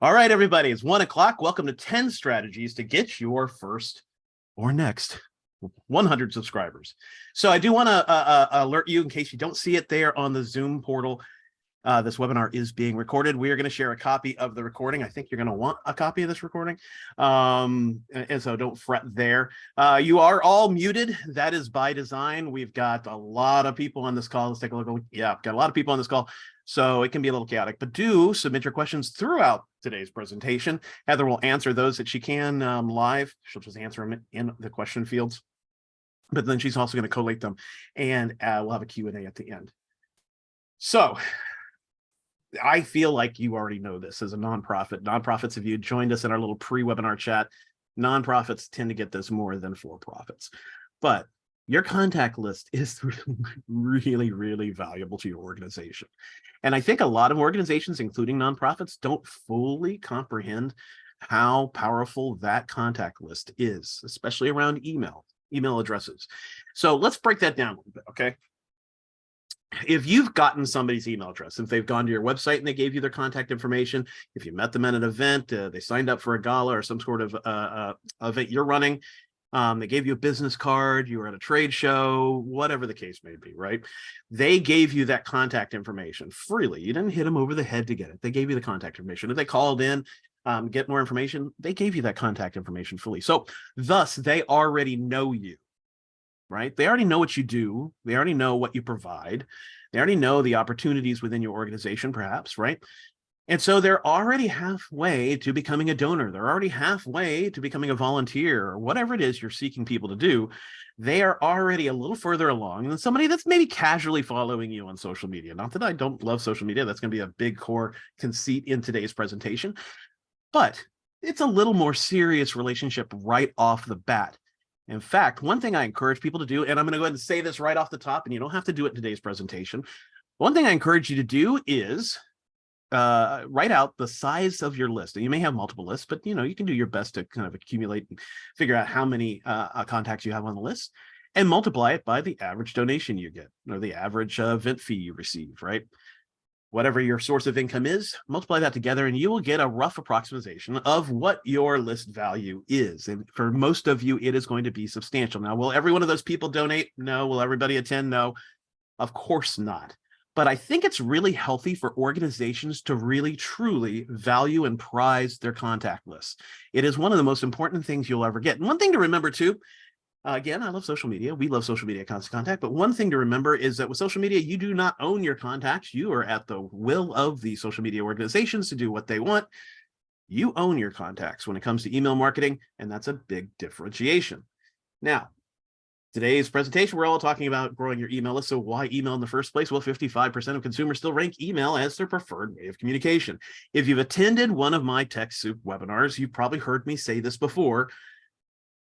All right, everybody, it's 1 o'clock. Welcome to 10 strategies to get your first or next 100 subscribers. So I do want to alert you in case you don't see it there on the Zoom portal. This webinar is being recorded. We are going to share a copy of the recording. I think you're going to want a copy of this recording. And so don't fret there. You are all muted. That is by design. We've got a lot of people on this call. Let's take a look. Yeah, got a lot of people on this call. So it can be a little chaotic, but do submit your questions throughout today's presentation. Heather will answer those that she can live. She'll just answer them in the question fields, but then she's also going to collate them, and we'll have a Q&A at the end. So I feel like you already know this as a nonprofit. Nonprofits, if you joined us in our little pre-webinar chat, nonprofits tend to get this more than for-profits. But your contact list is really, really valuable to your organization. And I think a lot of organizations, including nonprofits, don't fully comprehend how powerful that contact list is, especially around email addresses. So let's break that down a little bit, okay? If you've gotten somebody's email address, if they've gone to your website and they gave you their contact information, if you met them at an event, they signed up for a gala or some sort of event you're running, they gave you a business card, you were at a trade show, whatever the case may be, right? They gave you that contact information freely. You didn't hit them over the head to get it. They gave you the contact information. If they called in, get more information, they gave you that contact information fully. So thus, they already know you, right? They already know what you do. They already know what you provide. They already know the opportunities within your organization, perhaps, right? And so they're already halfway to becoming a donor. They're already halfway to becoming a volunteer, or whatever it is you're seeking people to do. They are already a little further along than somebody that's maybe casually following you on social media. Not that I don't love social media. That's going to be a big core conceit in today's presentation. But it's a little more serious relationship right off the bat. In fact, one thing I encourage people to do, and I'm going to go ahead and say this right off the top, and you don't have to do it in today's presentation. One thing I encourage you to do is write out the size of your list. And you may have multiple lists, but you can do your best to kind of accumulate and figure out how many contacts you have on the list, and multiply it by the average donation you get, or the average event fee you receive, right? Whatever your source of income is, multiply that together, and you will get a rough approximation of what your list value is. And for most of you, it is going to be substantial. Now, will every one of those people donate? No. Will everybody attend? No. Of course not. But I think it's really healthy for organizations to really, truly value and prize their contact lists. It is one of the most important things you'll ever get. And one thing to remember too, again, I love social media. We love social media Constant Contact. But one thing to remember is that with social media, you do not own your contacts. You are at the will of the social media organizations to do what they want. You own your contacts when it comes to email marketing, and that's a big differentiation. Now, today's presentation, we're all talking about growing your email list. So why email in the first place? Well, 55% of consumers still rank email as their preferred way of communication. If you've attended one of my TechSoup webinars, you've probably heard me say this before.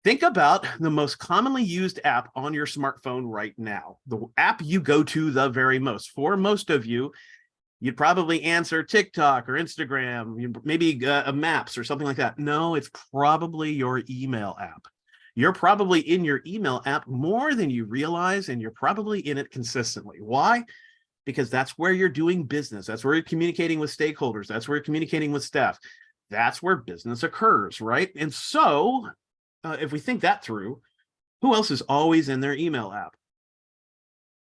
Think about the most commonly used app on your smartphone right now, the app you go to the very most. For most of you, you'd probably answer TikTok or Instagram, maybe Maps or something like that. No, it's probably your email app. You're probably in your email app more than you realize, and you're probably in it consistently. Why? Because that's where you're doing business. That's where you're communicating with stakeholders. That's where you're communicating with staff. That's where business occurs, right? And so if we think that through, who else is always in their email app?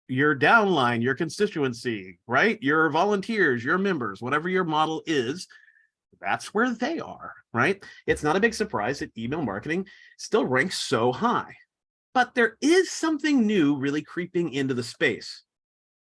Your downline, your constituency, right? Your volunteers, your members, whatever your model is, that's where they are, right? It's not a big surprise that email marketing still ranks so high, but there is something new really creeping into the space.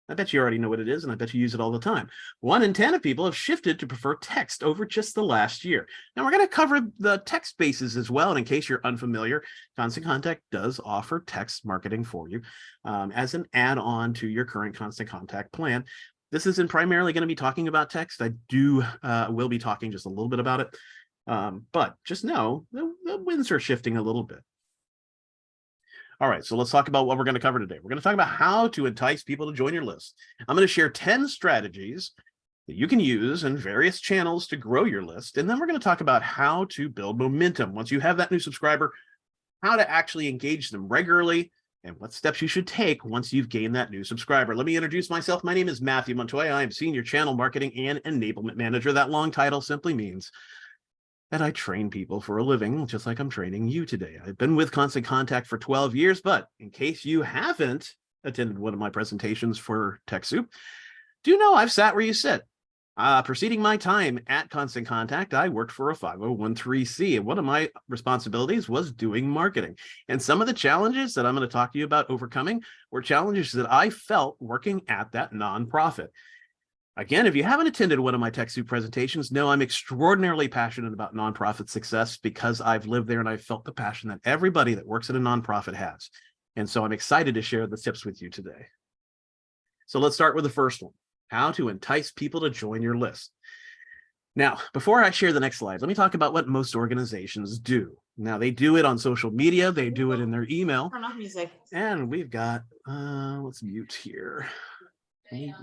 I bet you already know what it is, and I bet you use it all the time. 1 in 10 of people have shifted to prefer text over just the last year. Now, we're going to cover the text spaces as well, and in case you're unfamiliar, Constant Contact does offer text marketing for you as an add-on to your current Constant Contact plan. This isn't primarily going to be talking about text. I will be talking just a little bit about it, but just know the winds are shifting a little bit. All right, so let's talk about what we're going to cover today. We're going to talk about how to entice people to join your list. I'm going to share 10 strategies that you can use in various channels to grow your list, and then we're going to talk about how to build momentum. Once you have that new subscriber, how to actually engage them regularly, and what steps you should take once you've gained that new subscriber. Let me introduce myself. My name is Matthew Montoya. I am Senior Channel Marketing and Enablement Manager. That long title simply means that I train people for a living, just like I'm training you today. I've been with Constant Contact for 12 years, but in case you haven't attended one of my presentations for TechSoup, do know I've sat where you sit. Preceding my time at Constant Contact, I worked for a 501(c), and one of my responsibilities was doing marketing. And some of the challenges that I'm going to talk to you about overcoming were challenges that I felt working at that nonprofit. Again, if you haven't attended one of my TechSoup presentations, know I'm extraordinarily passionate about nonprofit success because I've lived there and I've felt the passion that everybody that works at a nonprofit has. And so I'm excited to share the tips with you today. So let's start with the first one. How to entice people to join your list. Now, before I share the next slide, let me talk about what most organizations do. Now, they do it on social media, they do it in their email. Turn off music. And we've got, let's mute here. Can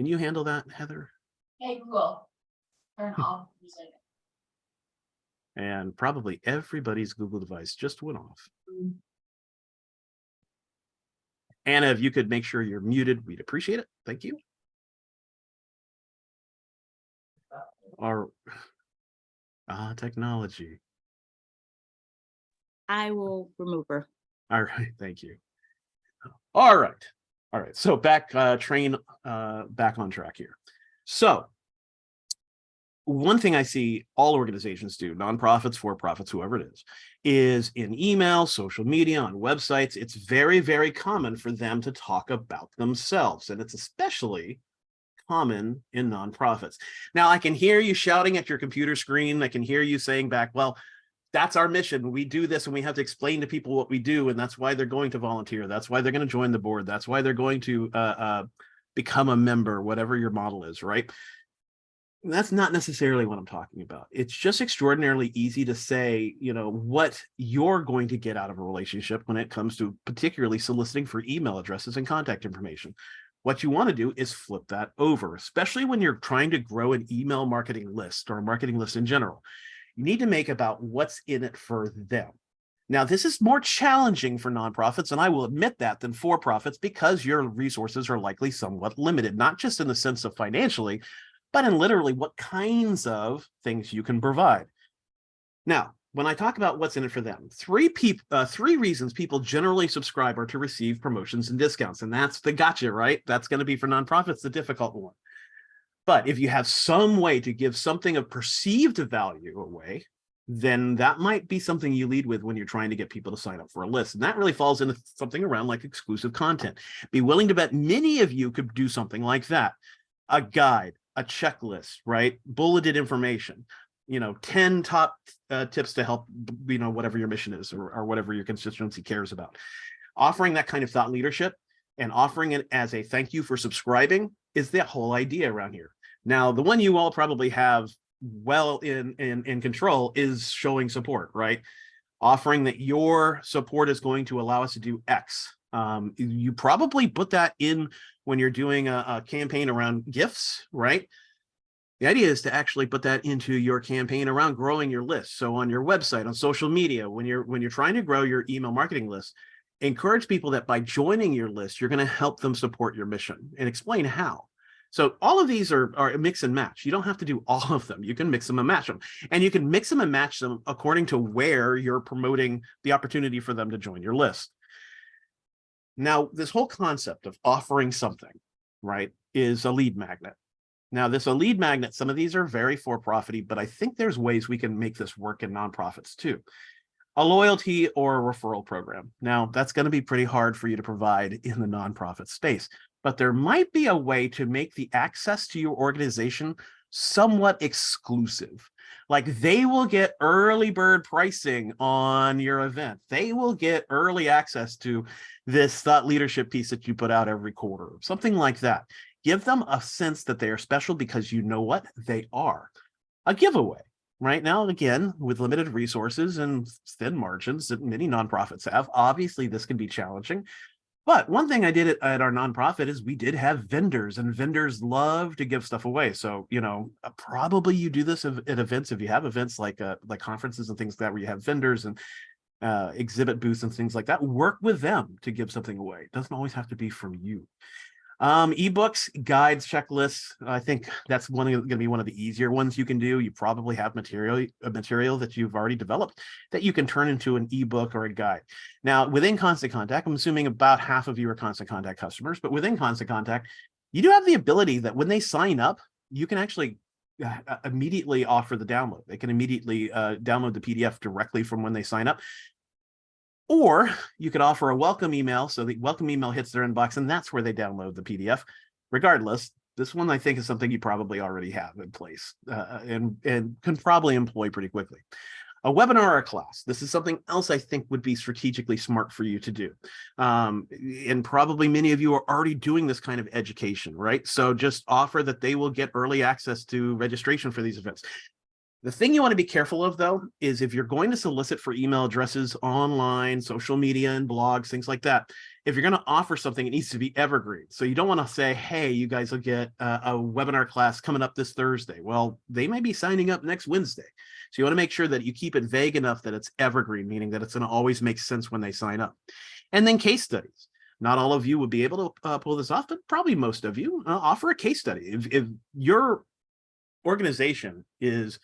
you handle that, Heather? Hey, Google, turn off music. And probably everybody's Google device just went off. Anna, if you could make sure you're muted, we'd appreciate it. Thank you. Our technology. I will remove her. All right, thank you. All right. So back on track here. So one thing I see all organizations do, nonprofits, for-profits, whoever it is in email, social media, on websites, it's very, very common for them to talk about themselves. And it's especially common in nonprofits. Now, I can hear you shouting at your computer screen. I can hear you saying back, well, that's our mission. We do this and we have to explain to people what we do. And that's why they're going to volunteer. That's why they're going to join the board. That's why they're going to become a member, whatever your model is, right? That's not necessarily what I'm talking about. It's just extraordinarily easy to say, what you're going to get out of a relationship when it comes to particularly soliciting for email addresses and contact information. What you want to do is flip that over, especially when you're trying to grow an email marketing list or a marketing list in general. You need to make about what's in it for them. Now, this is more challenging for nonprofits, and I will admit that, than for-profits, because your resources are likely somewhat limited, not just in the sense of financially, but in literally what kinds of things you can provide. Now, when I talk about what's in it for them, three reasons people generally subscribe are to receive promotions and discounts. And that's the gotcha, right? That's going to be for nonprofits, the difficult one. But if you have some way to give something of perceived value away, then that might be something you lead with when you're trying to get people to sign up for a list. And that really falls into something around like exclusive content. Be willing to bet many of you could do something like that. A guide, a checklist, right? Bulleted information, 10 top tips to help, whatever your mission is or whatever your constituency cares about. Offering that kind of thought leadership and offering it as a thank you for subscribing is the whole idea around here. Now, the one you all probably have well in control is showing support, right? Offering that your support is going to allow us to do X. You probably put that in when you're doing a campaign around gifts, right? The idea is to actually put that into your campaign around growing your list. So on your website, on social media, when you're trying to grow your email marketing list, encourage people that by joining your list, you're going to help them support your mission and explain how. So all of these are a mix and match. You don't have to do all of them. You can mix them and match them. And you can mix them and match them according to where you're promoting the opportunity for them to join your list. Now, this whole concept of offering something, right, is a lead magnet. Now, this a lead magnet, some of these are very for-profit-y, but I think there's ways we can make this work in nonprofits too. A loyalty or a referral program. Now, that's going to be pretty hard for you to provide in the nonprofit space, but there might be a way to make the access to your organization somewhat exclusive. Like they will get early bird pricing on your event. They will get early access to this thought leadership piece that you put out every quarter, something like that. Give them a sense that they are special because you know what? They are. A giveaway. Right now, again, with limited resources and thin margins that many nonprofits have, obviously this can be challenging. But one thing I did at our nonprofit is we did have vendors, and vendors love to give stuff away. So, probably you do this at events if you have events like conferences and things like that where you have vendors, and exhibit booths and things like that. Work with them to give something away. It doesn't always have to be from you. Ebooks, guides, checklists. I think that's going to be one of the easier ones you can do. You probably have material that you've already developed that you can turn into an ebook or a guide. Now, within Constant Contact, I'm assuming about half of you are Constant Contact customers, but within Constant Contact, you do have the ability that when they sign up, you can actually immediately offer the download. They can immediately download the PDF directly from when they sign up. Or you could offer a welcome email, so the welcome email hits their inbox, and that's where they download the PDF. Regardless, this one I think is something you probably already have in place and can probably employ pretty quickly. A webinar or a class. This is something else I think would be strategically smart for you to do. And probably many of you are already doing this kind of education, right? So just offer that they will get early access to registration for these events. The thing you want to be careful of, though, is if you're going to solicit for email addresses online, social media and blogs, things like that, if you're going to offer something, it needs to be evergreen. So you don't want to say, hey, you guys will get a webinar class coming up this Thursday. Well, they may be signing up next Wednesday. So you want to make sure that you keep it vague enough that it's evergreen, meaning that it's going to always make sense when they sign up. And then case studies. Not all of you would be able to pull this off, but probably most of you offer a case study. If your organization is,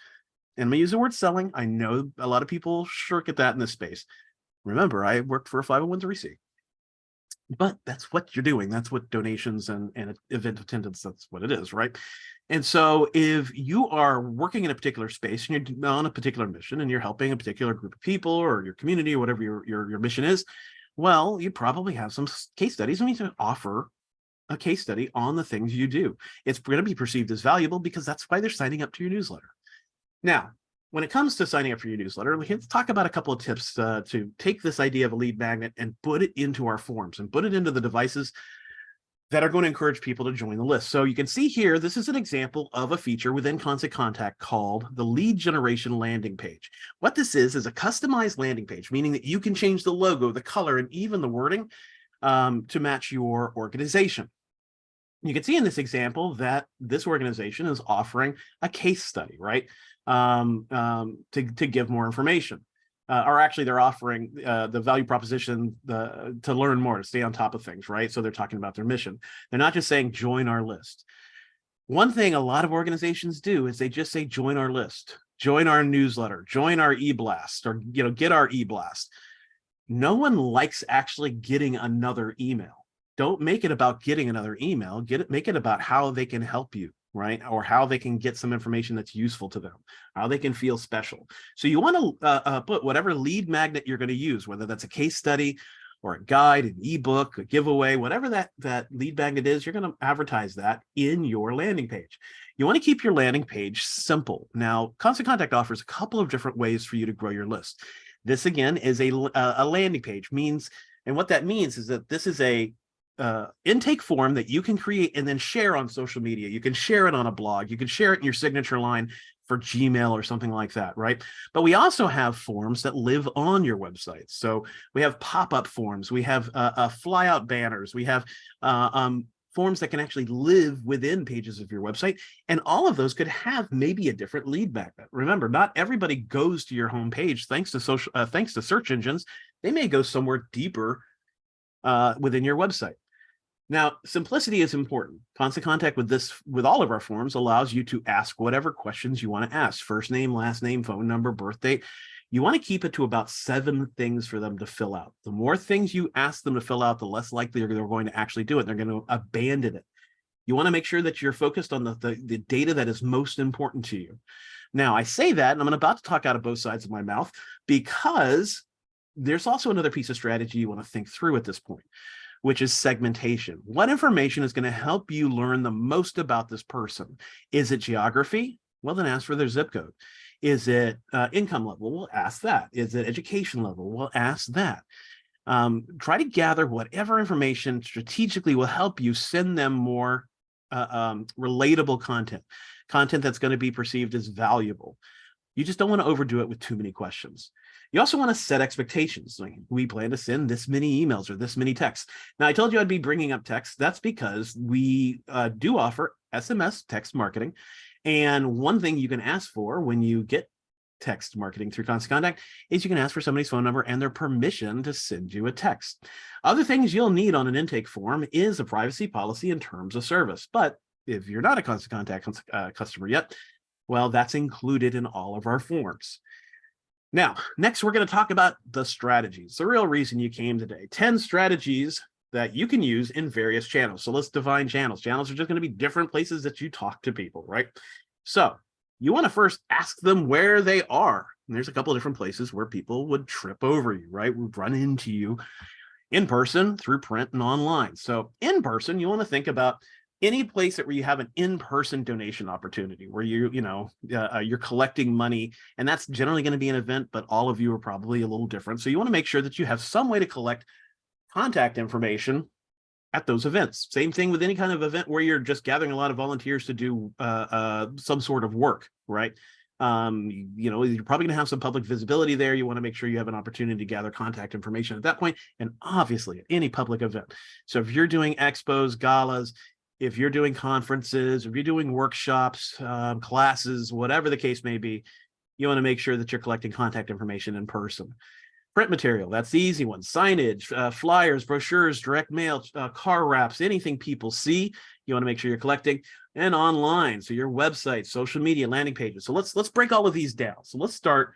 and I'm gonna use the word selling. I know a lot of people shirk at that in this space. Remember, I worked for a 501(c), but that's what you're doing. That's what donations and event attendance, that's what it is, right? And so if you are working in a particular space and you're on a particular mission and you're helping a particular group of people or your community or whatever your mission is, well, you probably have some case studies. We need to offer a case study on the things you do. It's going to be perceived as valuable because that's why they're signing up to your newsletter. Now, when it comes to signing up for your newsletter, let's talk about a couple of tips to take this idea of a lead magnet and put it into our forms and put it into the devices that are going to encourage people to join the list. So you can see here, this is an example of a feature within Constant Contact called the lead generation landing page. What this is a customized landing page, meaning that you can change the logo, the color, and even the wording to match your organization. You can see in this example that this organization is offering a case study, right? To give more information. Or actually they're offering the value proposition to learn more, to stay on top of things, right? So they're talking about their mission. They're not just saying join our list. One thing a lot of organizations do is they just say join our list, join our newsletter, join our e-blast, or get our e-blast. No one likes actually getting another email. Don't make it about getting another email. Make it about how they can help you, right? Or how they can get some information that's useful to them, how they can feel special. So you want to put whatever lead magnet you're going to use, whether that's a case study or a guide, an ebook, a giveaway, whatever that lead magnet is, you're going to advertise that in your landing page. You want to keep your landing page simple. Now, Constant Contact offers a couple of different ways for you to grow your list. This, again, is a landing page. And what that means is that this is a intake form that you can create and then share on social media. You can share it on a blog. You can share it in your signature line for Gmail or something like that, right? But we also have forms that live on your website. So we have pop-up forms. We have fly-out banners. We have forms that can actually live within pages of your website. And all of those could have maybe a different lead magnet. Remember, not everybody goes to your homepage thanks to search engines. They may go somewhere deeper within your website. Now, simplicity is important. Constant Contact with all of our forms allows you to ask whatever questions you want to ask. First name, last name, phone number, birth date. You want to keep it to about 7 things for them to fill out. The more things you ask them to fill out, the less likely they're going to actually do it. They're going to abandon it. You want to make sure that you're focused on the data that is most important to you. Now, I say that, and I'm about to talk out of both sides of my mouth, because there's also another piece of strategy you want to think through at this point, which is segmentation. What information is going to help you learn the most about this person? Is it geography? Well, then ask for their zip code. Is it income level? We'll ask that. Is it education level? We'll ask that. Try to gather whatever information strategically will help you send them more relatable content that's going to be perceived as valuable. You just don't want to overdo it with too many questions. You also want to set expectations. Like, we plan to send this many emails or this many texts. Now, I told you I'd be bringing up text. That's because we do offer SMS text marketing. And one thing you can ask for when you get text marketing through Constant Contact is you can ask for somebody's phone number and their permission to send you a text. Other things you'll need on an intake form is a privacy policy and terms of service. But if you're not a Constant Contact customer yet, well, that's included in all of our forms. Now, next, we're going to talk about the strategies, the real reason you came today. 10 strategies that you can use in various channels. So let's define channels. Channels are just going to be different places that you talk to people, right? So you want to first ask them where they are. And there's a couple of different places where people would trip over you, right? Would run into you in person, through print, and online. So in person, you want to think about any place where you have an in-person donation opportunity where you're collecting money, and that's generally going to be an event, but all of you are probably a little different. So you want to make sure that you have some way to collect contact information at those events. Same thing with any kind of event where you're just gathering a lot of volunteers to do some sort of work, right? You're probably going to have some public visibility there. You want to make sure you have an opportunity to gather contact information at that point, and obviously at any public event. So if you're doing expos, galas, if you're doing conferences, if you're doing workshops, classes, whatever the case may be, you want to make sure that you're collecting contact information in person. Print material, that's the easy one. Signage, flyers, brochures, direct mail, car wraps, anything people see, you want to make sure you're collecting. And online, so your website, social media, landing pages. So let's break all of these down. So let's start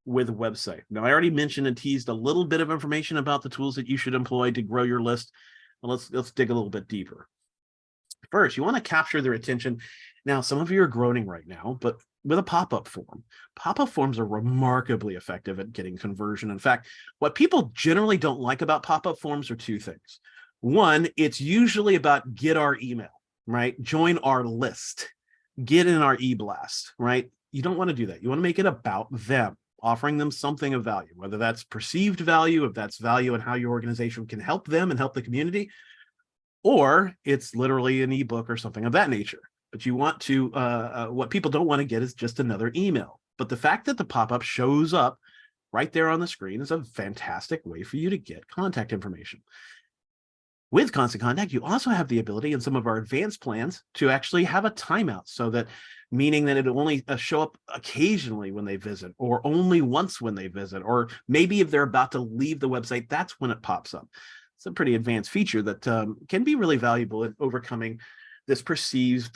with a website. Now, I already mentioned and teased a little bit of information about the tools that you should employ to grow your list. Well, let's dig a little bit deeper. First, you want to capture their attention. Now, some of you are groaning right now, but with a pop-up form. Pop-up forms are remarkably effective at getting conversion. In fact, what people generally don't like about pop-up forms are two things. One, it's usually about get our email, right? Join our list, get in our e-blast, right? You don't want to do that. You want to make it about them, offering them something of value, whether that's perceived value, if that's value in how your organization can help them and help the community, or it's literally an ebook or something of that nature. But you want to, what people don't want to get is just another email. But the fact that the pop-up shows up right there on the screen is a fantastic way for you to get contact information. With Constant Contact, you also have the ability in some of our advanced plans to actually have a timeout, so that meaning that it'll only show up occasionally when they visit, or only once when they visit, or maybe if they're about to leave the website, that's when it pops up. It's a pretty advanced feature that can be really valuable in overcoming this perceived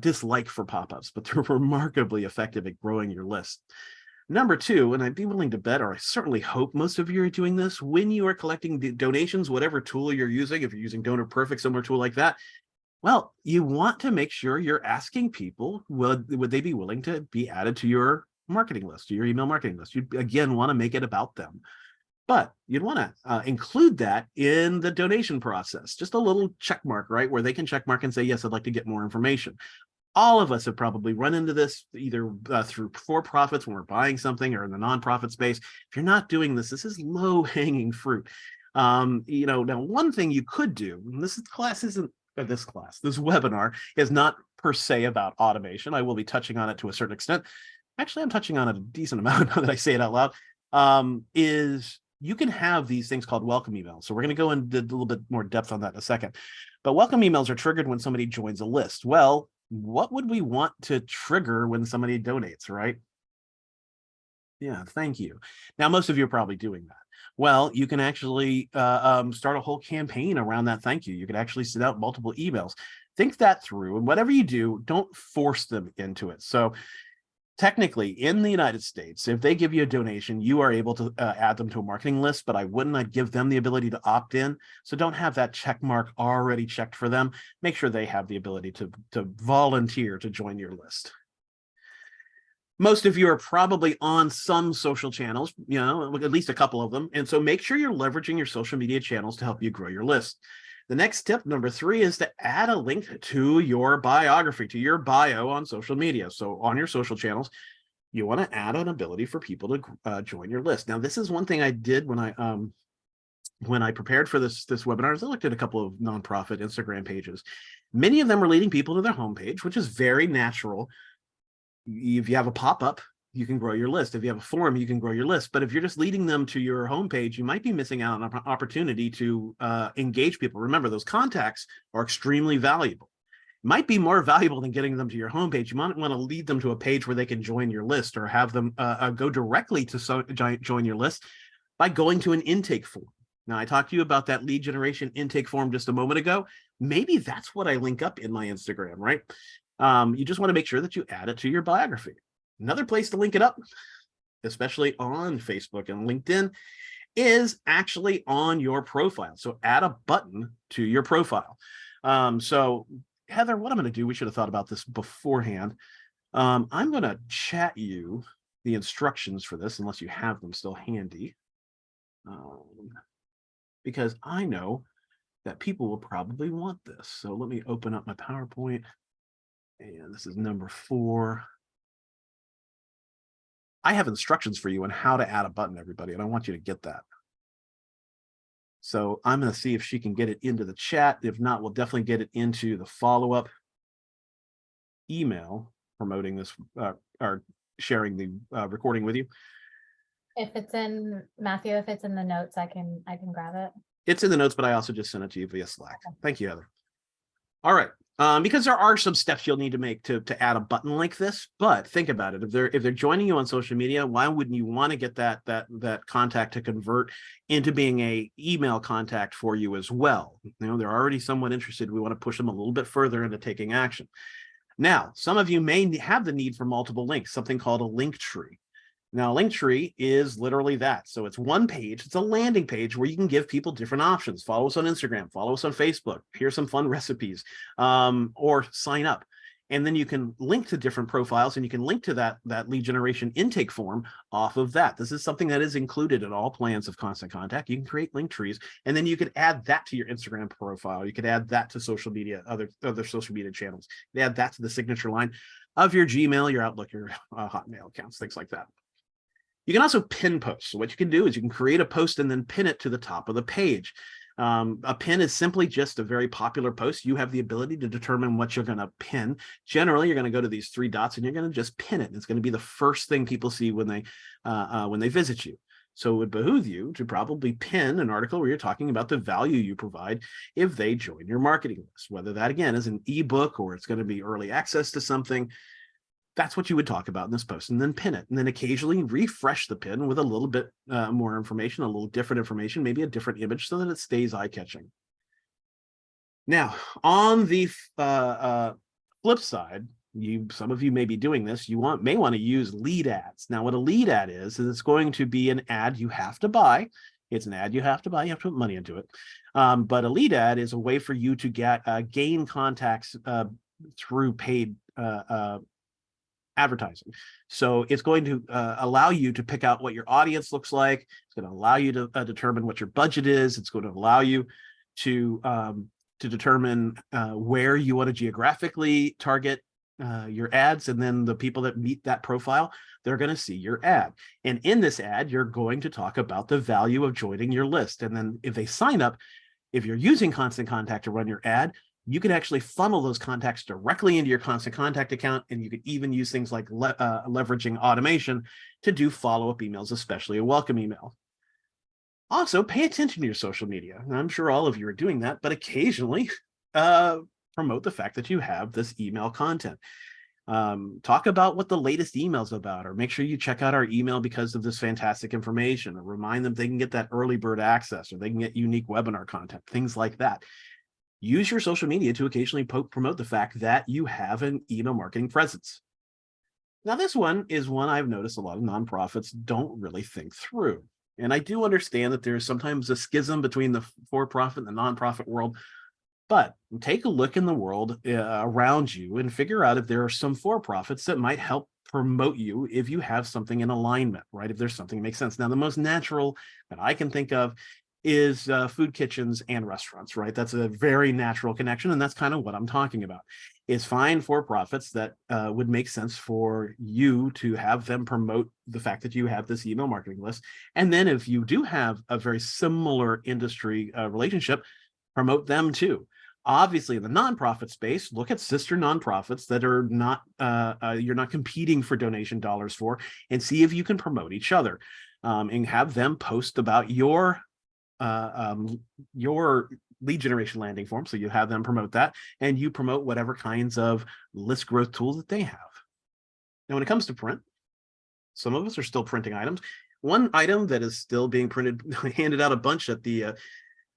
dislike for pop-ups, but they're remarkably effective at growing your list. Number two, and I'd be willing to bet, or I certainly hope most of you are doing this, when you are collecting donations, whatever tool you're using, if you're using Donor Perfect, similar tool like that, well, you want to make sure you're asking people, would they be willing to be added to your marketing list, to your email marketing list? You, again, want to make it about them. But you'd want to include that in the donation process, just a little check mark, right? Where they can check mark and say, yes, I'd like to get more information. All of us have probably run into this either through for-profits when we're buying something, or in the nonprofit space. If you're not doing this, this is low-hanging fruit. Now one thing you could do, and this webinar is not per se about automation. I will be touching on it to a certain extent. Actually, I'm touching on it a decent amount now that I say it out loud, is you can have these things called welcome emails. So we're going to go into a little bit more depth on that in a second. But welcome emails are triggered when somebody joins a list. Well, what would we want to trigger when somebody donates, right? Yeah, thank you. Now, most of you are probably doing that. Well, you can actually start a whole campaign around that thank you. You can actually send out multiple emails. Think that through, and whatever you do, don't force them into it. So technically, in the United States, if they give you a donation, you are able to add them to a marketing list, but I'd give them the ability to opt in. So don't have that check mark already checked for them. Make sure they have the ability to volunteer to join your list. Most of you are probably on some social channels, at least a couple of them. And so make sure you're leveraging your social media channels to help you grow your list. The next tip, number 3, is to add a link to your biography, to your bio on social media. So on your social channels, you want to add an ability for people to join your list. Now, this is one thing I did when I prepared for this webinar. I looked at a couple of nonprofit Instagram pages. Many of them are leading people to their homepage, which is very natural. If you have a pop-up, you can grow your list. If you have a forum, you can grow your list. But if you're just leading them to your homepage, you might be missing out on an opportunity to engage people. Remember, those contacts are extremely valuable. might be more valuable than getting them to your homepage. You might want to lead them to a page where they can join your list, or have them go directly to join your list by going to an intake form. Now, I talked to you about that lead generation intake form just a moment ago. Maybe that's what I link up in my Instagram, right? You just want to make sure that you add it to your biography. Another place to link it up, especially on Facebook and LinkedIn, is actually on your profile. So add a button to your profile. So Heather, what I'm going to do, we should have thought about this beforehand. I'm going to chat you the instructions for this, unless you have them still handy, because I know that people will probably want this. So let me open up my PowerPoint, and this is number 4. I have instructions for you on how to add a button, everybody, and I want you to get that. So I'm going to see if she can get it into the chat. If not, we'll definitely get it into the follow-up email promoting this or sharing the recording with you. If it's in Matthew, if it's in the notes, I can grab it. It's in the notes, but I also just sent it to you via Slack. Okay. Thank you, Heather. All right. Because there are some steps you'll need to make to add a button like this, but think about it. If they're joining you on social media, why wouldn't you want to get that contact to convert into being a email contact for you as well? You know, they're already somewhat interested. We want to push them a little bit further into taking action. Now, some of you may have the need for multiple links, something called a link tree. Now, a link tree is literally that. So it's one page. It's a landing page where you can give people different options. Follow us on Instagram, follow us on Facebook. Here's some fun recipes, or sign up. And then you can link to different profiles, and you can link to that lead generation intake form off of that. This is something that is included in all plans of Constant Contact. You can create link trees, and then you could add that to your Instagram profile. You could add that to social media, other social media channels. You add that to the signature line of your Gmail, your Outlook, your Hotmail accounts, things like that. You can also pin posts. So what you can do is you can create a post and then pin it to the top of the page. A pin is simply just a very popular post. You have the ability to determine what you're going to pin. Generally, you're going to go to these 3 dots and you're going to just pin it. It's going to be the first thing people see when they visit you. So it would behoove you to probably pin an article where you're talking about the value you provide if they join your marketing list, whether that, again, is an ebook or it's going to be early access to something. That's what you would talk about in this post, and then pin it, and then occasionally refresh the pin with a little bit more information, a little different information, maybe a different image, so that it stays eye-catching. Now, on the flip side, some of you may be doing this. You may want to use lead ads. Now, what a lead ad is it's going to be an ad you have to buy. It's an ad you have to buy. You have to put money into it. But a lead ad is a way for you to gain contacts through paid advertising. So it's going to allow you to pick out what your audience looks like. It's going to allow you to determine what your budget is. It's going to allow you to determine where you want to geographically target your ads, and then the people that meet that profile, they're going to see your ad. And in this ad, you're going to talk about the value of joining your list. And then if they sign up, if you're using Constant Contact to run your ad, you can actually funnel those contacts directly into your Constant Contact account, and you could even use things like leveraging automation to do follow-up emails, especially a welcome email. Also, pay attention to your social media. And I'm sure all of you are doing that, but occasionally promote the fact that you have this email content. Talk about what the latest email is about, or make sure you check out our email because of this fantastic information, or remind them they can get that early bird access, or they can get unique webinar content, things like that. Use your social media to occasionally promote the fact that you have an email marketing presence. Now, this one is one I've noticed a lot of nonprofits don't really think through. And I do understand that there's sometimes a schism between the for-profit and the nonprofit world, but take a look in the world around you and figure out if there are some for-profits that might help promote you if you have something in alignment, right? If there's something that makes sense. Now, the most natural that I can think of is food kitchens and restaurants, right? That's a very natural connection, and that's kind of what I'm talking about. Is find for-profits that would make sense for you to have them promote the fact that you have this email marketing list. And then if you do have a very similar industry relationship, promote them too. Obviously, in the nonprofit space, look at sister nonprofits that are not you're not competing for donation dollars for, and see if you can promote each other, and have them post about your lead generation landing form. So you have them promote that, and you promote whatever kinds of list growth tools that they have. Now, when it comes to print, some of us are still printing items. One item that is still being printed, I handed out a bunch at the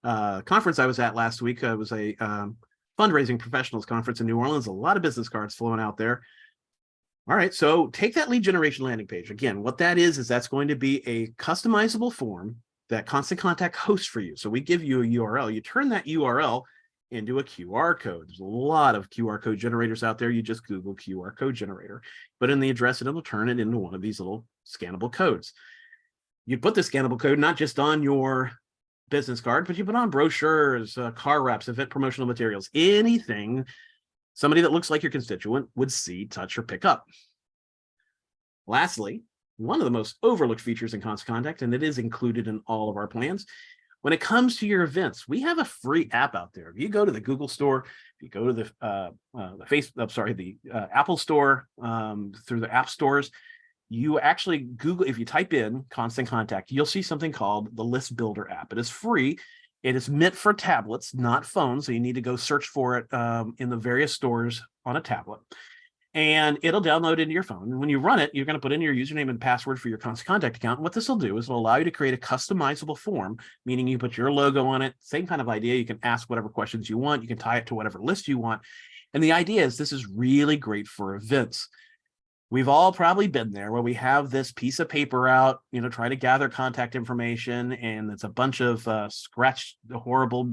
conference I was at last week. It was a fundraising professionals conference in New Orleans. A lot of business cards flowing out there. All right, so take that lead generation landing page. Again, what that is that's going to be a customizable form that Constant Contact hosts for you. So we give you a URL. You turn that URL into a QR code. There's a lot of QR code generators out there. You just Google QR code generator, put in the address, and it'll turn it into one of these little scannable codes. You put the scannable code not just on your business card, but you put on brochures, car wraps, event promotional materials, anything somebody that looks like your constituent would see, touch, or pick up. Lastly, one of the most overlooked features in Constant Contact, and it is included in all of our plans, when it comes to your events, we have a free app out there. If you go to the Google Store, if you go to the Apple Store, through the app stores, you actually Google, if you type in Constant Contact, you'll see something called the List Builder app. It is free. It is meant for tablets, not phones. So you need to go search for it in the various stores on a tablet. And it'll download into your phone. And when you run it, you're going to put in your username and password for your Constant Contact account. And what this will do is it'll allow you to create a customizable form, meaning you put your logo on it, same kind of idea. You can ask whatever questions you want. You can tie it to whatever list you want. And the idea is this is really great for events. We've all probably been there where we have this piece of paper out, trying to gather contact information, and it's a bunch of scratched, horrible,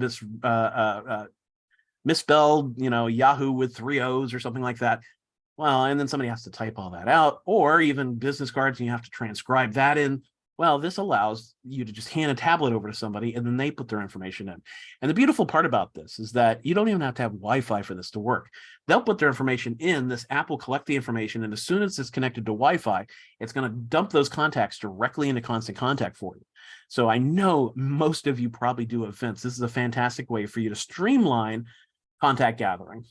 misspelled, Yahoo with 3 O's or something like that. Well, and then somebody has to type all that out, or even business cards, and you have to transcribe that in. Well, this allows you to just hand a tablet over to somebody, and then they put their information in. And the beautiful part about this is that you don't even have to have Wi-Fi for this to work. They'll put their information in. This app will collect the information, and as soon as it's connected to Wi-Fi, it's going to dump those contacts directly into Constant Contact for you. So I know most of you probably do events. This is a fantastic way for you to streamline contact gathering.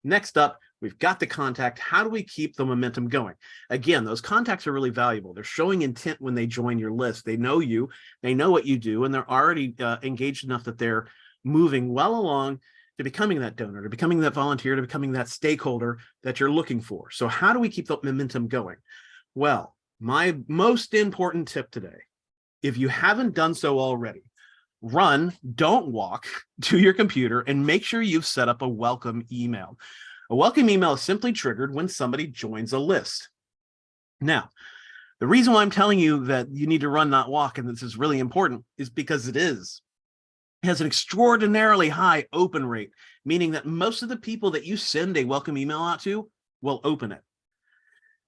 Next up, we've got the contact. How do we keep the momentum going? Again, those contacts are really valuable. They're showing intent when they join your list. They know you, they know what you do, and they're already engaged enough that they're moving well along to becoming that donor, to becoming that volunteer, to becoming that stakeholder that you're looking for. So how do we keep the momentum going? Well, my most important tip today, if you haven't done so already, run, don't walk to your computer and make sure you've set up a welcome email. A welcome email is simply triggered when somebody joins a list. Now, the reason why I'm telling you that you need to run, not walk, and this is really important, is because it has an extraordinarily high open rate, meaning that most of the people that you send a welcome email out to will open it.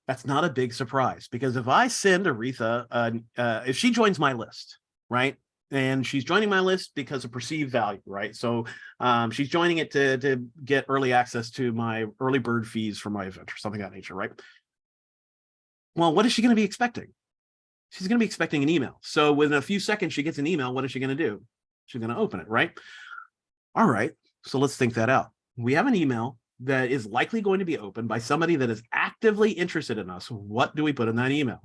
That's not a big surprise, because if I send Aretha, if she joins my list, right? And she's joining my list because of perceived value, right? So she's joining it to get early access to my early bird fees for my event or something of that nature, right? Well, what is she going to be expecting? She's going to be expecting an email. So within a few seconds, she gets an email. What is she going to do? She's going to open it, right? All right, so let's think that out. We have an email that is likely going to be opened by somebody that is actively interested in us. What do we put in that email?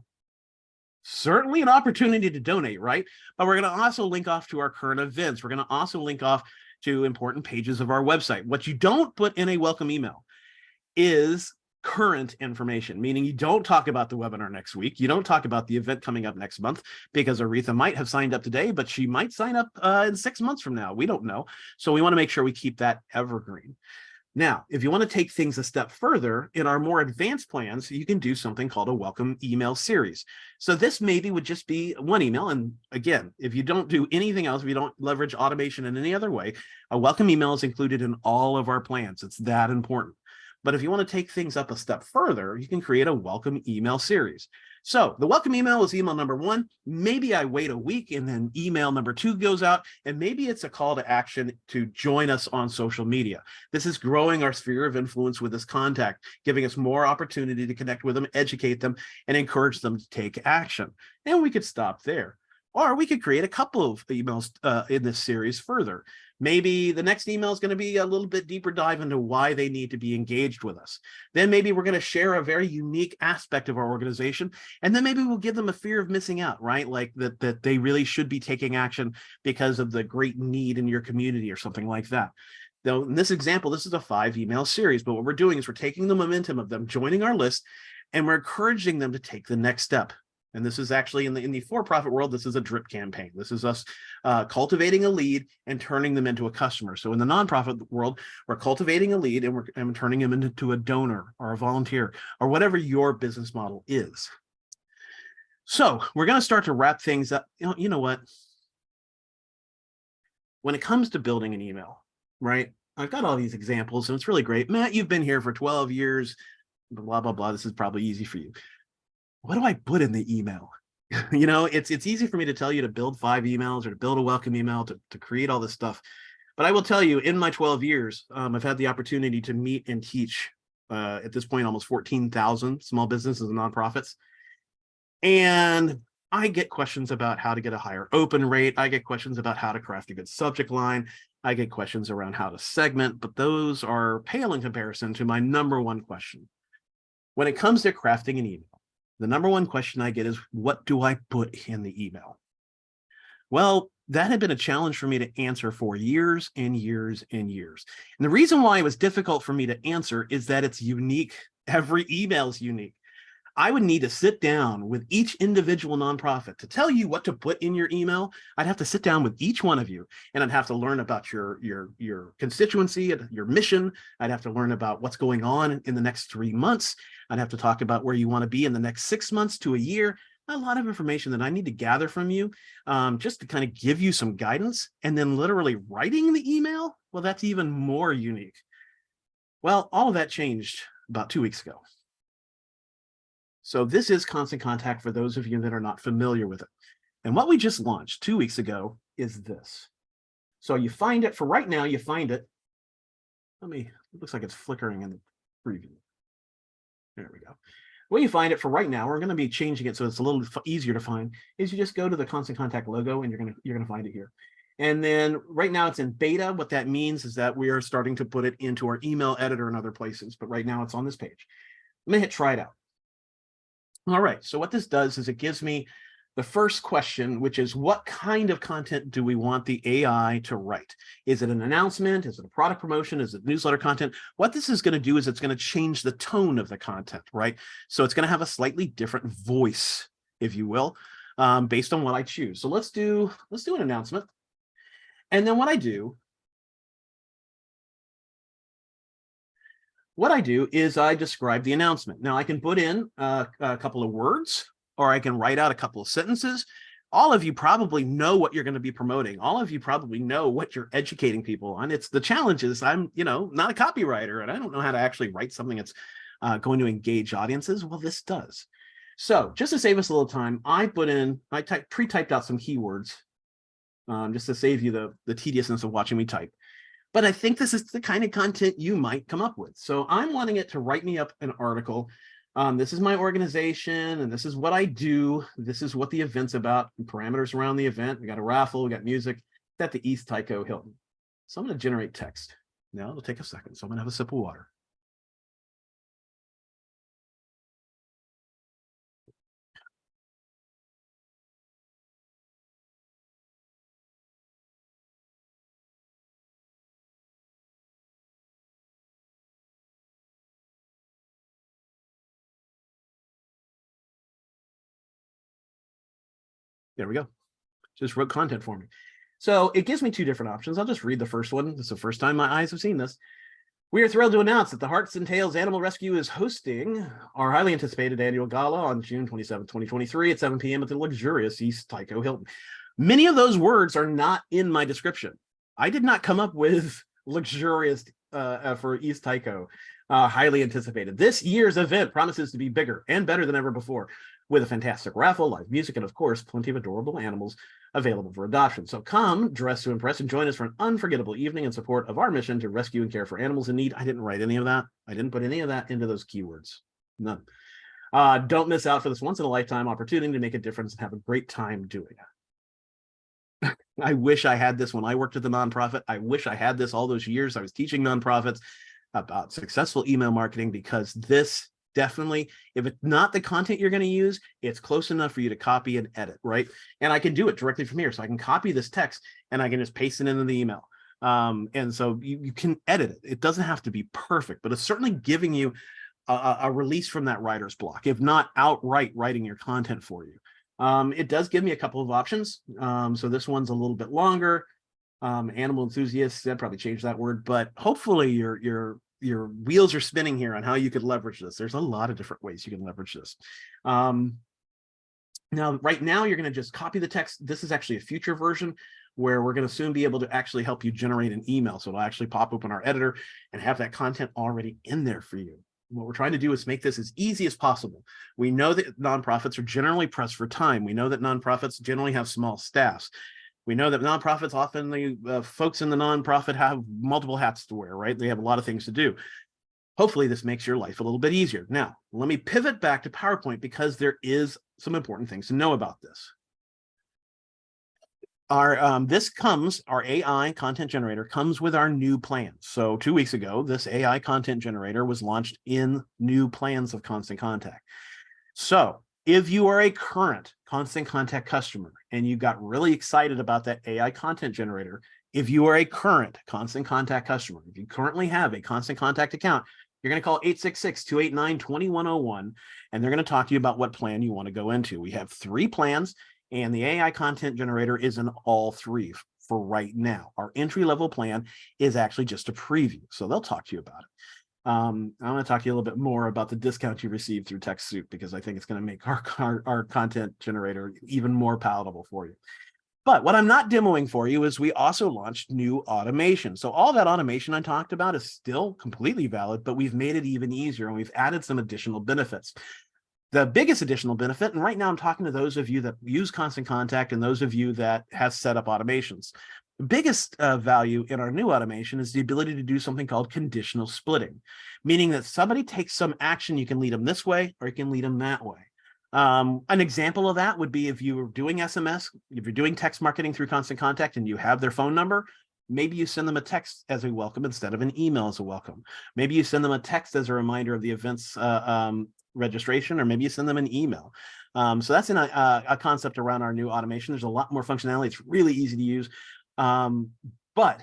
Certainly an opportunity to donate, right? But we're going to also link off to our current events. We're going to also link off to important pages of our website. What you don't put in a welcome email is current information, meaning you don't talk about the webinar next week. You don't talk about the event coming up next month, because Aretha might have signed up today, but she might sign up in 6 months from now. We don't know. So we want to make sure we keep that evergreen. Now, if you want to take things a step further, in our more advanced plans, you can do something called a welcome email series. So this maybe would just be one email. And again, if you don't do anything else, if you don't leverage automation in any other way, a welcome email is included in all of our plans. It's that important. But if you want to take things up a step further, you can create a welcome email series. So the welcome email is email number 1. Maybe I wait a week and then email number 2 goes out, and maybe it's a call to action to join us on social media. This is growing our sphere of influence with this contact, giving us more opportunity to connect with them, educate them, and encourage them to take action. And we could stop there. Or we could create a couple of emails in this series further. Maybe the next email is going to be a little bit deeper dive into why they need to be engaged with us. Then maybe we're going to share a very unique aspect of our organization. And then maybe we'll give them a fear of missing out, right? Like that they really should be taking action because of the great need in your community or something like that. Though in this example, this is a 5-email series, but what we're doing is we're taking the momentum of them joining our list and we're encouraging them to take the next step. And this is actually in the for-profit world, this is a drip campaign. This is us cultivating a lead and turning them into a customer. So in the nonprofit world, we're cultivating a lead and we're turning them into a donor or a volunteer or whatever your business model is. So we're going to start to wrap things up. You know what? When it comes to building an email, right? I've got all these examples and it's really great. Matt, you've been here for 12 years, blah, blah, blah. This is probably easy for you. What do I put in the email? You know, it's easy for me to tell you to build 5 emails or to build a welcome email, to create all this stuff. But I will tell you, in my 12 years, I've had the opportunity to meet and teach at this point almost 14,000 small businesses and nonprofits. And I get questions about how to get a higher open rate. I get questions about how to craft a good subject line. I get questions around how to segment, but those are pale in comparison to my number one question. When it comes to crafting an email, the number one question I get is, what do I put in the email? Well, that had been a challenge for me to answer for years and years and years. And the reason why it was difficult for me to answer is that it's unique. Every email is unique. I would need to sit down with each individual nonprofit to tell you what to put in your email. I'd have to sit down with each one of you and I'd have to learn about your constituency, your mission. I'd have to learn about what's going on in the next 3 months. I'd have to talk about where you want to be in the next 6 months to a year. A lot of information that I need to gather from you just to kind of give you some guidance. And then literally writing the email, well, that's even more unique. Well, all of that changed about 2 weeks ago. So this is Constant Contact for those of you that are not familiar with it. And what we just launched 2 weeks ago is this. So you find it for right now, you find it. It looks like it's flickering in the preview. There we go. The way you find it for right now, we're going to be changing it so it's a little easier to find, is you just go to the Constant Contact logo and you're going to find it here. And then right now it's in beta. What that means is that we are starting to put it into our email editor and other places, but right now it's on this page. I'm going to hit try it out. All right, so what this does is it gives me the first question, which is, what kind of content do we want the AI to write? Is it an announcement? Is it a product promotion? Is it newsletter content? What this is going to do is it's going to change the tone of the content, right? So it's going to have a slightly different voice, if you will, based on what I choose. So let's do an announcement. And then what I do is I describe the announcement. Now I can put in a couple of words, or I can write out a couple of sentences. All of you probably know what you're going to be promoting. All of you probably know what you're educating people on. It's the challenge is I'm, not a copywriter and I don't know how to actually write something that's going to engage audiences. Well, this does. So just to save us a little time, I pre-typed out some keywords just to save you the tediousness of watching me type. But I think this is the kind of content you might come up with. So I'm wanting it to write me up an article. This is my organization, and this is what I do. This is what the event's about, and parameters around the event. We got a raffle, we got music. It's at the East Tyco Hilton. So I'm going to generate text. Now it'll take a second. So I'm going to have a sip of water. There we go. Just wrote content for me. So it gives me 2 different options. I'll just read the first one. This is the first time my eyes have seen this. We are thrilled to announce that the Hearts and Tails Animal Rescue is hosting our highly anticipated annual gala on June 27, 2023 at 7 p.m. at the luxurious East Tyco Hilton. Many of those words are not in my description. I did not come up with luxurious for East Tyco, highly anticipated. This year's event promises to be bigger and better than ever before, with a fantastic raffle, live music, and of course, plenty of adorable animals available for adoption. So come, dress to impress, and join us for an unforgettable evening in support of our mission to rescue and care for animals in need. I didn't write any of that. I didn't put any of that into those keywords. None. Don't miss out for this once-in-a-lifetime opportunity to make a difference and have a great time doing it. I wish I had this when I worked at the nonprofit. I wish I had this all those years I was teaching nonprofits about successful email marketing, because this definitely, if it's not the content you're going to use, it's close enough for you to copy and edit, right? And I can do it directly from here. So I can copy this text and I can just paste it into the email. And so you can edit it. It doesn't have to be perfect, but it's certainly giving you a release from that writer's block, if not outright writing your content for you. It does give me a couple of options. So this one's a little bit longer. Animal enthusiasts, I'd probably change that word, but hopefully your wheels are spinning here on how you could leverage this. There's a lot of different ways you can leverage this. Now, right now, you're going to just copy the text. This is actually a future version where we're going to soon be able to actually help you generate an email. So it'll actually pop open our editor and have that content already in there for you. What we're trying to do is make this as easy as possible. We know that nonprofits are generally pressed for time. We know that nonprofits generally have small staffs. We know that nonprofits, often the folks in the nonprofit have multiple hats to wear, right? They have a lot of things to do. Hopefully this makes your life a little bit easier. Now, let me pivot back to PowerPoint because there is some important things to know about this. Our AI content generator comes with our new plans. So 2 weeks ago, this AI content generator was launched in new plans of Constant Contact. So if you are a current Constant Contact customer and you got really excited about that AI content generator, if you are a current Constant Contact customer, if you currently have a Constant Contact account, you're going to call 866-289-2101, and they're going to talk to you about what plan you want to go into. We have 3 plans, and the AI content generator is in all 3 for right now. Our entry-level plan is actually just a preview, so they'll talk to you about it. I'm going to talk to you a little bit more about the discount you receive through TechSoup, because I think it's going to make our content generator even more palatable for you. But what I'm not demoing for you is we also launched new automation. So all that automation I talked about is still completely valid, but we've made it even easier and we've added some additional benefits. The biggest additional benefit, and right now I'm talking to those of you that use Constant Contact and those of you that have set up automations. The biggest value in our new automation is the ability to do something called conditional splitting, meaning that somebody takes some action, you can lead them this way or you can lead them that way. An example of that would be if you were doing SMS, if you're doing text marketing through Constant Contact and you have their phone number, maybe you send them a text as a welcome instead of an email as a welcome. Maybe you send them a text as a reminder of the event's registration, or maybe you send them an email. So that's a concept around our new automation. There's a lot more functionality. It's really easy to use. But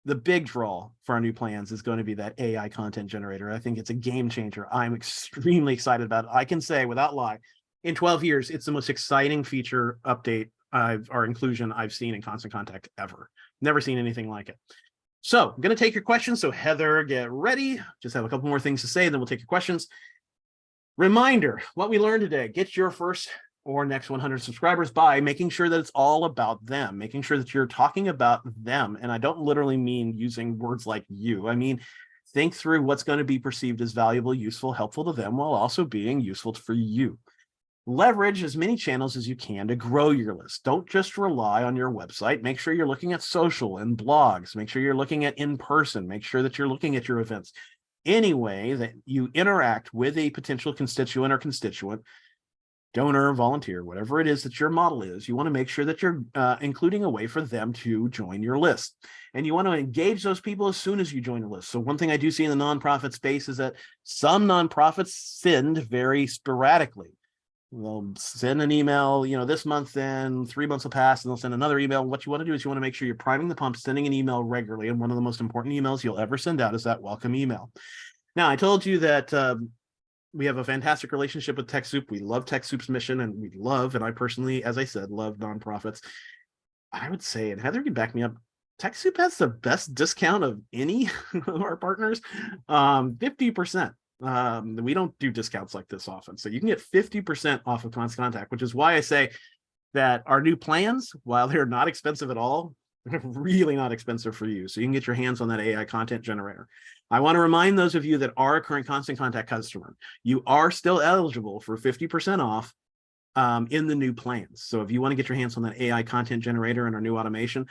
the big draw for our new plans is going to be that AI content generator. I think it's a game changer. I'm extremely excited about it. I can say without lie, in 12 years, it's the most exciting feature update or inclusion I've seen in Constant Contact ever. Never seen anything like it. So I'm going to take your questions. So Heather, get ready. Just have a couple more things to say, then we'll take your questions. Reminder, what we learned today: get your first or next 100 subscribers by making sure that it's all about them, making sure that you're talking about them. And I don't literally mean using words like you. I mean, think through what's going to be perceived as valuable, useful, helpful to them, while also being useful for you. Leverage as many channels as you can to grow your list. Don't just rely on your website. Make sure you're looking at social and blogs. Make sure you're looking at in-person. Make sure that you're looking at your events. Any way that you interact with a potential constituent or constituent, donor, volunteer, whatever it is that your model is, you want to make sure that you're including a way for them to join your list. And you want to engage those people as soon as you join the list. So one thing I do see in the nonprofit space is that some nonprofits send very sporadically. They'll send an email, this month, then 3 months will pass, and they'll send another email. What you want to do is you want to make sure you're priming the pump, sending an email regularly. And one of the most important emails you'll ever send out is that welcome email. Now, I told you that we have a fantastic relationship with TechSoup. We love TechSoup's mission, and and I personally, as I said, love nonprofits. I would say, and Heather can back me up, TechSoup has the best discount of any of our partners, 50%. We don't do discounts like this often. So you can get 50% off of Constant Contact, which is why I say that our new plans, while they're not expensive at all, they're really not expensive for you. So you can get your hands on that AI content generator. I want to remind those of you that are a current Constant Contact customer, you are still eligible for 50% off in the new plans. So if you want to get your hands on that AI content generator and our new automation,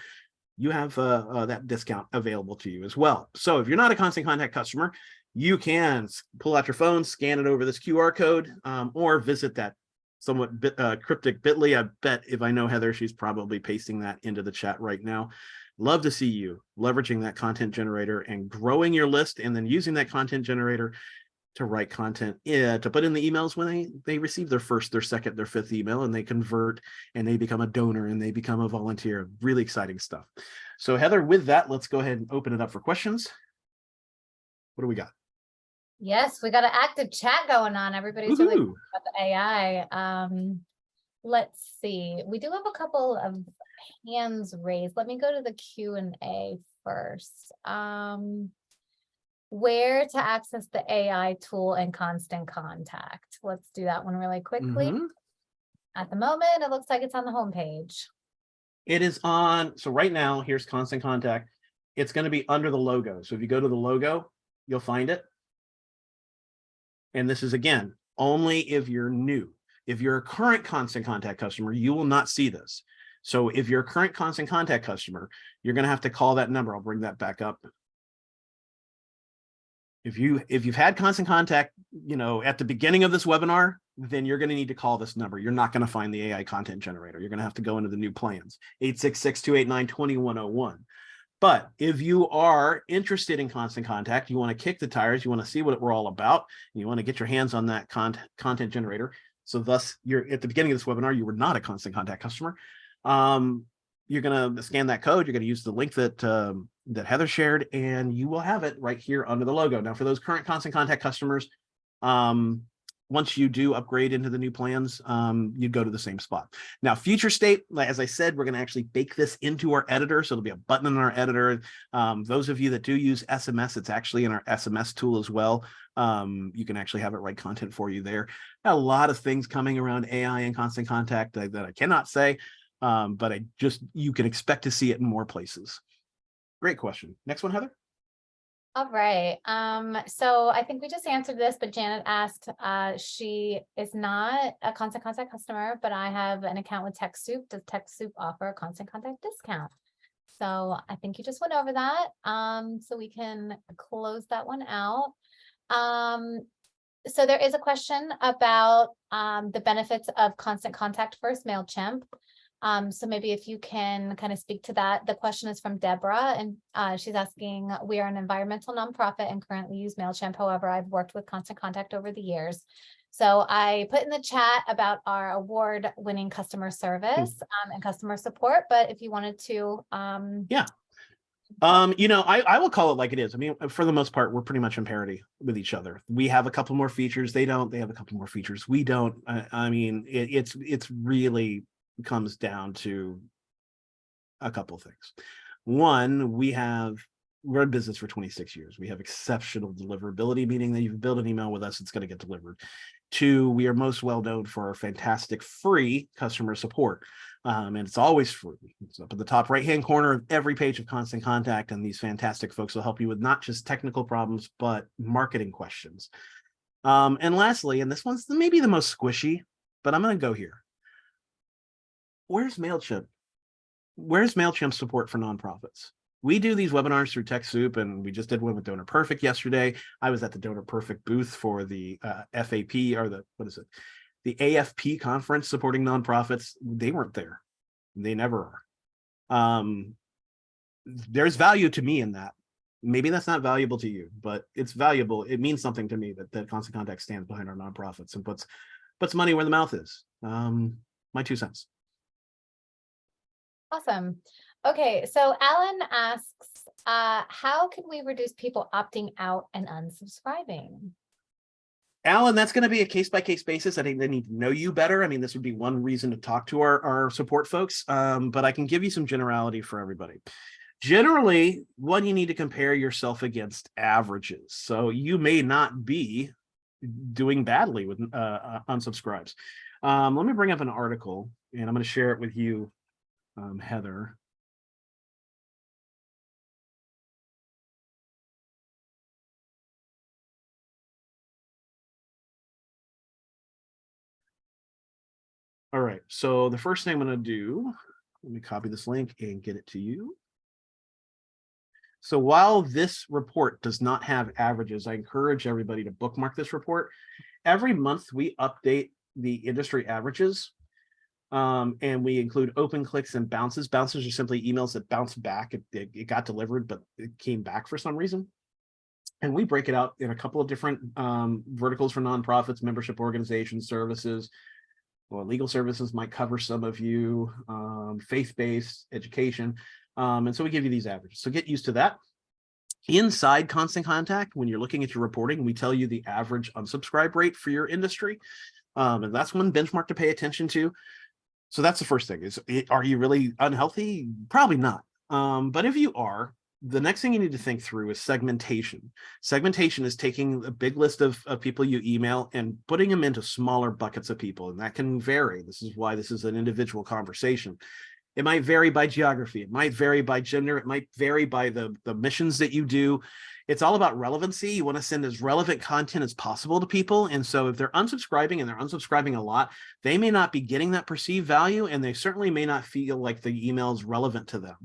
you have that discount available to you as well. So if you're not a Constant Contact customer, you can pull out your phone, scan it over this QR code, or visit that somewhat cryptic bit.ly. I bet if I know Heather, she's probably pasting that into the chat right now. Love to see you leveraging that content generator and growing your list, and then using that content generator to write content, to put in the emails when they receive their first, their second, their fifth email, and they convert and they become a donor and they become a volunteer. Really exciting stuff. So Heather, with that, let's go ahead and open it up for questions. What do we got? Yes, we got an active chat going on. Everybody's really Woohoo. about the AI. Let's see. We do have a couple of hands raised. Let me go to the Q&A first. Where to access the AI tool and Constant Contact? Let's do that one really quickly. At the moment, it looks like it's on the homepage. It is on. So right now, here's Constant Contact. It's going to be under the logo. So if you go to the logo, you'll find it. And this is, again, only if you're new. If you're a current Constant Contact customer, you will not see this. So if you're a current Constant Contact customer, you're going to have to call that number. I'll bring that back up. If you've had Constant Contact, at the beginning of this webinar, then you're going to need to call this number. You're not going to find the AI content generator. You're going to have to go into the new plans, 866-289-2101. But if you are interested in Constant Contact, you want to kick the tires, you want to see what we're all about, and you want to get your hands on that content generator. So thus, you're at the beginning of this webinar, you were not a Constant Contact customer. You're going to scan that code. You're going to use the link that Heather shared, and you will have it right here under the logo. Now, for those current Constant Contact customers, once you do upgrade into the new plans, you'd go to the same spot. Now, future state, as I said, we're going to actually bake this into our editor. So it'll be a button in our editor. Those of you that do use SMS, it's actually in our SMS tool as well. You can actually have it write content for you there. Got a lot of things coming around AI and Constant Contact that I cannot say, but you can expect to see it in more places. Great question. Next one, Heather. All right. So I think we just answered this, but Janet asked, she is not a Constant Contact customer, but I have an account with TechSoup. Does TechSoup offer a Constant Contact discount? So I think you just went over that. So we can close that one out. So there is a question about the benefits of Constant Contact versus MailChimp. So maybe if you can kind of speak to that. The question is from Deborah, and she's asking, we are an environmental nonprofit and currently use MailChimp. However, I've worked with Constant Contact over the years. So I put in the chat about our award-winning customer service and customer support, but if you wanted to. Yeah. I will call it like it is. I mean, for the most part, we're pretty much in parity with each other. We have a couple more features. They don't. They have a couple more features. We don't. I mean, it's really comes down to a couple things. One, we're in business for 26 years. We have exceptional deliverability, meaning that you've built an email with us, it's going to get delivered. Two, we are most well known for our fantastic free customer support. And it's always free. It's up at the top right-hand corner of every page of Constant Contact, and these fantastic folks will help you with not just technical problems, but marketing questions. And lastly, and this one's maybe the most squishy, but I'm going to go here. Where's MailChimp? Where's MailChimp support for nonprofits? We do these webinars through TechSoup, and we just did one with Donor Perfect yesterday. I was at the Donor Perfect booth for the FAP, or the AFP conference supporting nonprofits. They weren't there. They never are. There's value to me in that. Maybe that's not valuable to you, but it's valuable. It means something to me that Constant Contact stands behind our nonprofits and puts money where the mouth is. My 2 cents. Awesome. Okay, so Alan asks, how can we reduce people opting out and unsubscribing? Alan, that's going to be a case-by-case basis. I think they need to know you better. I mean, this would be one reason to talk to our support folks, but I can give you some generality for everybody. Generally, one, you need to compare yourself against averages. So you may not be doing badly with unsubscribes. Let me bring up an article, and I'm going to share it with you, Heather. All right, so the first thing I'm going to do, let me copy this link and get it to you. So while this report does not have averages, I encourage everybody to bookmark this report. Every month we update the industry averages. And we include open clicks and bounces. Bounces are simply emails that bounce back. It got delivered, but it came back for some reason. And we break it out in a couple of different verticals for nonprofits, membership organizations, services. Well, legal services might cover some of you, faith-based education. And so we give you these averages. So get used to that. Inside Constant Contact, when you're looking at your reporting, we tell you the average unsubscribe rate for your industry. And that's one benchmark to pay attention to. So that's the first thing is, are you really unhealthy? Probably not. But if you are, the next thing you need to think through is segmentation. Segmentation is taking a big list of people you email and putting them into smaller buckets of people. And that can vary. This is why this is an individual conversation. It might vary by geography. It might vary by gender. It might vary by the missions that you do. It's all about relevancy. You want to send as relevant content as possible to people. And so if they're unsubscribing and they're unsubscribing a lot, they may not be getting that perceived value, and they certainly may not feel like the email is relevant to them.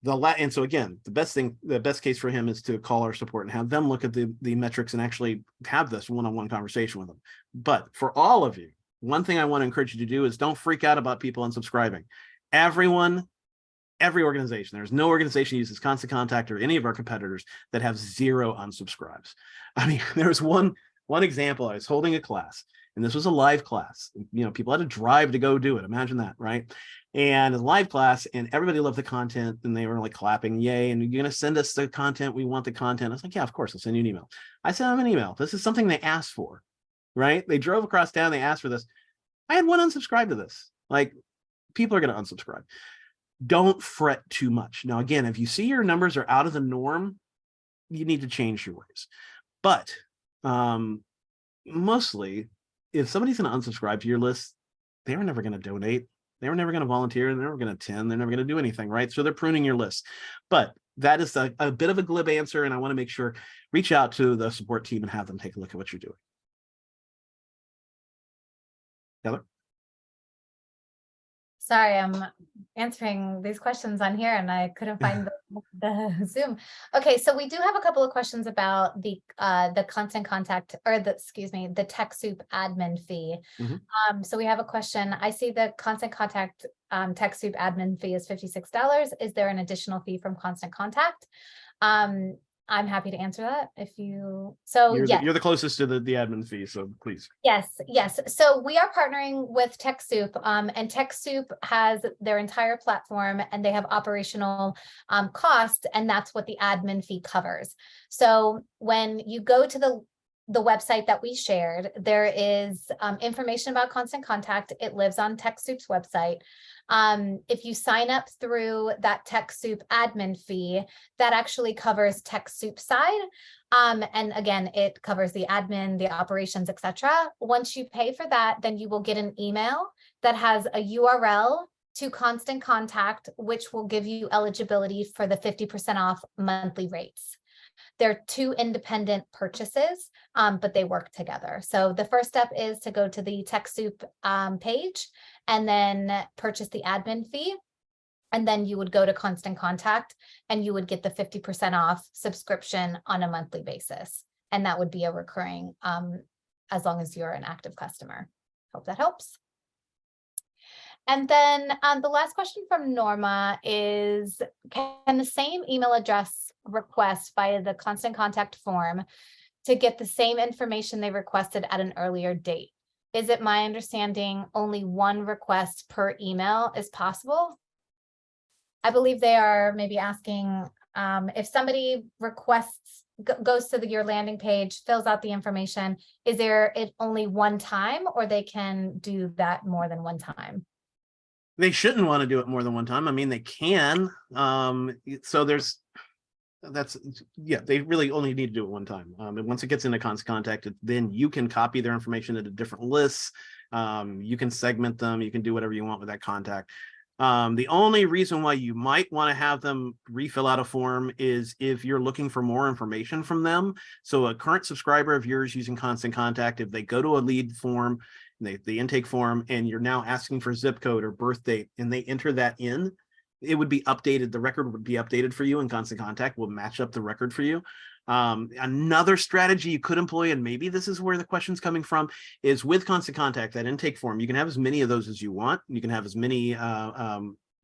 And so again, the best case for him is to call our support and have them look at the metrics and actually have this one-on-one conversation with them. But for all of you, one thing I want to encourage you to do is don't freak out about people unsubscribing. Every organization, there's no organization uses Constant Contact or any of our competitors that have 0 unsubscribes. I mean, there's one example. I was holding a class, and this was a live class. You know, people had to drive to go do it. Imagine that, right? And a live class, and everybody loved the content, and they were like clapping, yay, and you're going to send us the content. We want the content. I was like, yeah, of course, I'll send you an email. I sent them an email. This is something they asked for, right? They drove across town. They asked for this. I had one unsubscribe to this. Like, people are going to unsubscribe. Don't fret too much. Now, again, if you see your numbers are out of the norm, you need to change your ways. But mostly, if somebody's going to unsubscribe to your list, they're never going to donate. They're never going to volunteer. They're never going to attend. They're never going to do anything, right? So they're pruning your list. But that is a bit of a glib answer, and I want to make sure, reach out to the support team and have them take a look at what you're doing. Heather? Sorry, I'm answering these questions on here and I couldn't find the Zoom. Okay, so we do have a couple of questions about the Constant Contact, or the TechSoup admin fee. Mhm. So we have a question. I see the Constant Contact TechSoup admin fee is $56. Is there an additional fee from Constant Contact? I'm happy to answer that if you, so yes. You're the closest to the admin fee, so please. Yes. So we are partnering with TechSoup, and TechSoup has their entire platform, and they have operational costs, and that's what the admin fee covers. So when you go to the website that we shared, there is information about Constant Contact. It lives on TechSoup's website. If you sign up through that TechSoup admin fee, that actually covers TechSoup's side. And again, it covers the admin, the operations, etc. Once you pay for that, then you will get an email that has a URL to Constant Contact, which will give you eligibility for the 50% off monthly rates. They're 2 independent purchases, but they work together. So the first step is to go to the TechSoup page and then purchase the admin fee. And then you would go to Constant Contact and you would get the 50% off subscription on a monthly basis. And that would be a recurring, as long as you're an active customer. Hope that helps. And then the last question from Norma is, can the same email address request via the Constant Contact form to get the same information they requested at an earlier date? Is it my understanding only one request per email is possible? I believe they are maybe asking if somebody requests, goes to your landing page, fills out the information, is there it only one time, or they can do that more than one time? They shouldn't want to do it more than one time. I mean, they can. So they really only need to do it one time. And once it gets into Constant Contact, then you can copy their information into different lists. You can segment them. You can do whatever you want with that contact. The only reason why you might want to have them refill out a form is if you're looking for more information from them. So a current subscriber of yours using Constant Contact, if they go to a lead form, the intake form, and you're now asking for zip code or birth date, and they enter that in, it would be updated. The record would be updated for you, and Constant Contact will match up the record for you. Another strategy you could employ, and maybe this is where the question's coming from, is with Constant Contact, that intake form. You can have as many of those as you want. You can have as many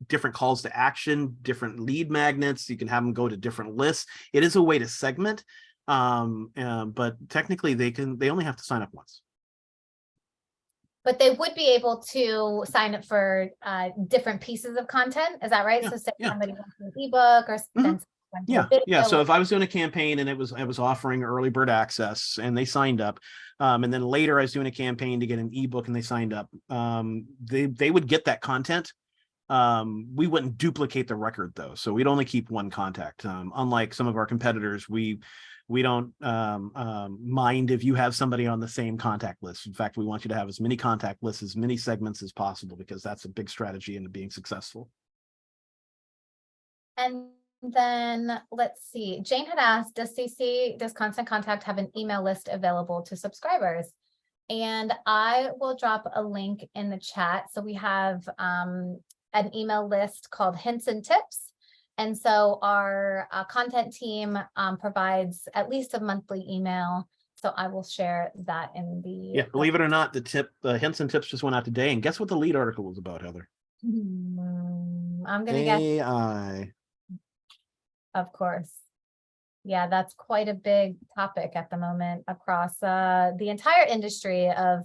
different calls to action, different lead magnets. You can have them go to different lists. It is a way to segment, but technically they only have to sign up once. But they would be able to sign up for different pieces of content. Is that right? Yeah, So say yeah. somebody wants an ebook or sends Yeah. So if I was doing a campaign and I was offering early bird access and they signed up, and then later I was doing a campaign to get an ebook and they signed up, they would get that content. We wouldn't duplicate the record though, so we'd only keep one contact. Unlike some of our competitors, we don't mind if you have somebody on the same contact list. In fact, we want you to have as many contact lists, as many segments as possible, because that's a big strategy into being successful. And then let's see, Jane had asked, does Constant Contact have an email list available to subscribers? And I will drop a link in the chat. So we have an email list called Hints and Tips. And so our content team provides at least a monthly email. So I will share that in the— Yeah, believe it or not, the Hints and Tips just went out today. And guess what the lead article was about, Heather? I'm gonna guess AI. Of course. Yeah, that's quite a big topic at the moment across the entire industry of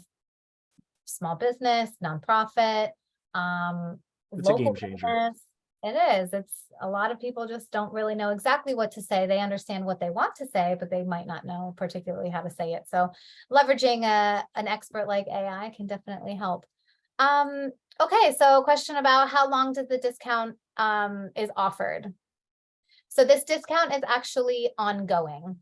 small business, nonprofit, It's a local game changer. business. It is. It's a lot of people just don't really know exactly what to say. They understand what they want to say, but they might not know particularly how to say it. So leveraging an expert like AI can definitely help. Okay, so question about how long does the discount is offered? So this discount is actually ongoing.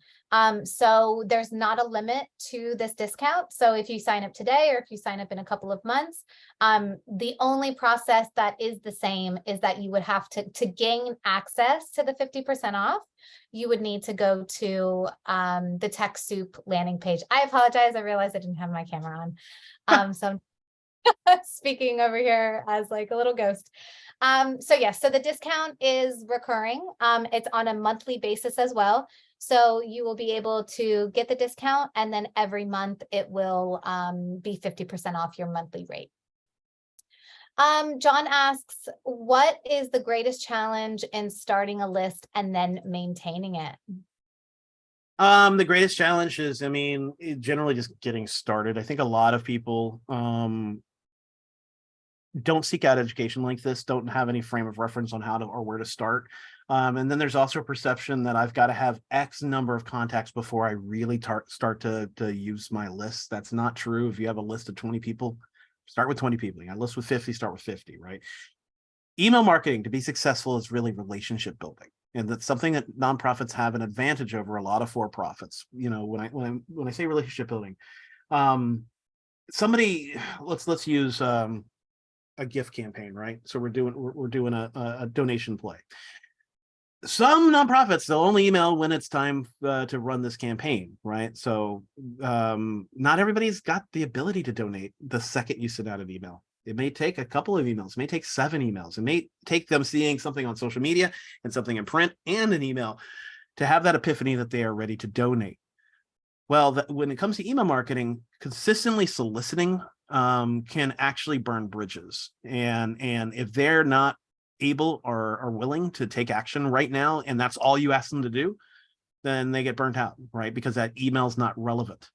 So there's not a limit to this discount. So if you sign up today or if you sign up in a couple of months, the only process that is the same is that you would have to gain access to the 50% off. You would need to go to the TechSoup landing page. I apologize. I realized I didn't have my camera on. So I'm speaking over here as like a little ghost. So yes, so the discount is recurring. It's on a monthly basis as well. So you will be able to get the discount, and then every month it will be 50% off your monthly rate. John asks, what is the greatest challenge in starting a list and then maintaining it? The greatest challenge is, generally just getting started. I think a lot of people don't seek out education like this, don't have any frame of reference on how to or where to start. And then there's also a perception that I've got to have X number of contacts before I really start to use my list. That's not true. If you have a list of 20 people, start with 20 people. You got a list with 50, start with 50, right? Email marketing to be successful is really relationship building. And that's something that nonprofits have an advantage over a lot of for-profits. You know, when I say relationship building, let's use a gift campaign, right? So we're doing a donation play. Some nonprofits, they'll only email when it's time to run this campaign, right? So not everybody's got the ability to donate the second you send out an email. It may take a couple of emails, it may take 7 emails, it may take them seeing something on social media and something in print and an email to have that epiphany that they are ready to donate. Well, when it comes to email marketing, consistently soliciting can actually burn bridges. And if they're not able or are willing to take action right now, and that's all you ask them to do, then they get burnt out, right? Because that email is not relevant.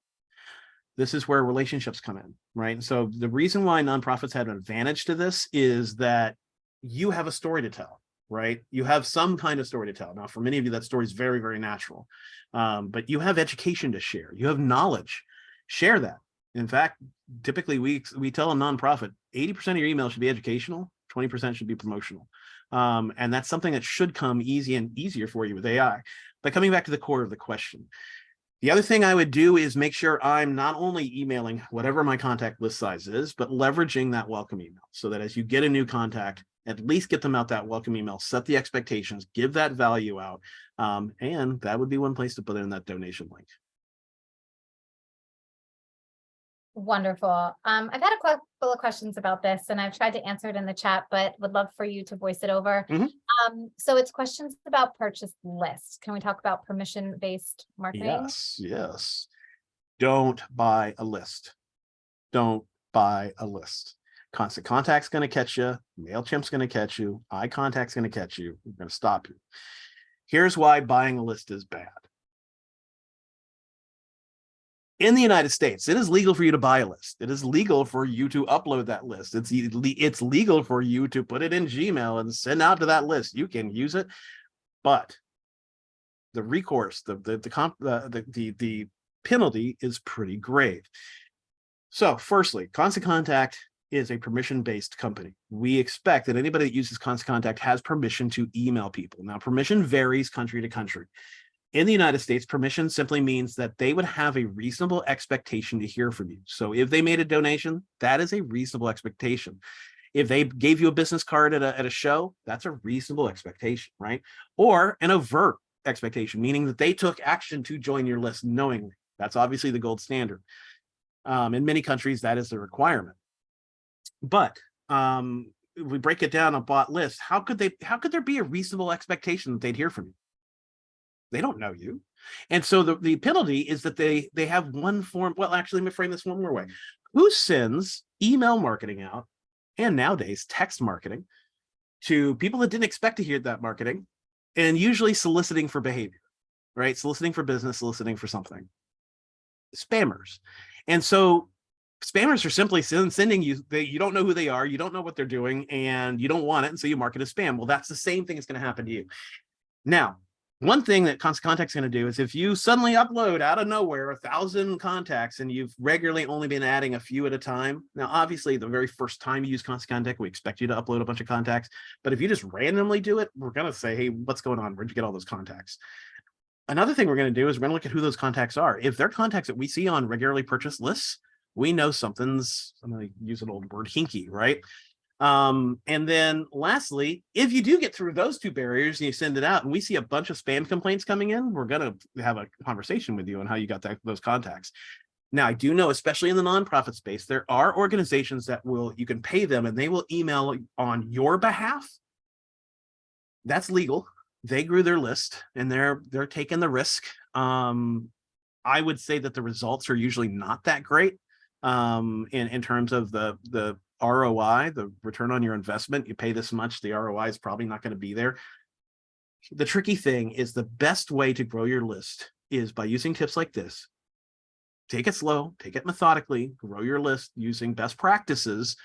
This is where relationships come in, right? So the reason why nonprofits have an advantage to this is that you have a story to tell, right? You have some kind of story to tell. Now, for many of you, that story is very, very natural. But you have education to share. You have knowledge. Share that. In fact, typically we tell a nonprofit 80% of your email should be educational, 20% should be promotional. And that's something that should come easy and easier for you with AI. But coming back to the core of the question, the other thing I would do is make sure I'm not only emailing whatever my contact list size is, but leveraging that welcome email so that as you get a new contact, at least get them out that welcome email, set the expectations, give that value out. And that would be one place to put in that donation link. Wonderful. I've had couple of questions about this, and I've tried to answer it in the chat, but would love for you to voice it over. Mhm. So it's questions about purchase lists. Can we talk about permission-based marketing? Yes. Don't buy a list. Don't buy a list. Constant Contact's going to catch you. MailChimp's going to catch you. iContact's going to catch you. We're going to stop you. Here's why buying a list is bad. In the United States, it is legal for you to buy a list. It is legal for you to upload that list. It's legal for you to put it in Gmail and send out to that list. You can use it, but the recourse, the penalty is pretty grave. So, firstly, Constant Contact is a permission-based company. We expect that anybody that uses Constant Contact has permission to email people. Now, permission varies country to country. In the United States, permission simply means that they would have a reasonable expectation to hear from you. So if they made a donation, that is a reasonable expectation. If they gave you a business card at a show, that's a reasonable expectation, right? Or an overt expectation, meaning that they took action to join your list knowingly. That's obviously the gold standard. In many countries, that is the requirement. But if we break it down a bot list, how could there be a reasonable expectation that they'd hear from you? They don't know you. And so the penalty is that they have one form. Well, actually, let me frame this one more way. Who sends email marketing out, and nowadays text marketing, to people that didn't expect to hear that marketing, and usually soliciting for behavior, right? Soliciting for business, soliciting for something. Spammers. And so spammers are simply sending you, you don't know who they are, you don't know what they're doing, and you don't want it, and so you mark it as spam. Well, that's the same thing that's going to happen to you. Now, one thing that Constant Contact's going to do is if you suddenly upload out of nowhere 1,000 contacts and you've regularly only been adding a few at a time. Now, obviously, the very first time you use Constant Contact, we expect you to upload a bunch of contacts. But if you just randomly do it, we're going to say, hey, what's going on? Where'd you get all those contacts? Another thing we're going to do is we're going to look at who those contacts are. If they're contacts that we see on regularly purchased lists, we know something's, I'm going to use an old word, hinky, right? And then lastly, if you do get through those two barriers and you send it out and we see a bunch of spam complaints coming in, we're going to have a conversation with you on how you got those contacts. Now, I do know, especially in the nonprofit space, there are organizations that you can pay them and they will email on your behalf. That's legal. They grew their list and they're taking the risk. I would say that the results are usually not that great in terms of the ROI, the return on your investment. You pay this much, the ROI is probably not going to be there. The tricky thing is the best way to grow your list is by using tips like this. Take it slow, take it methodically, grow your list using best practices.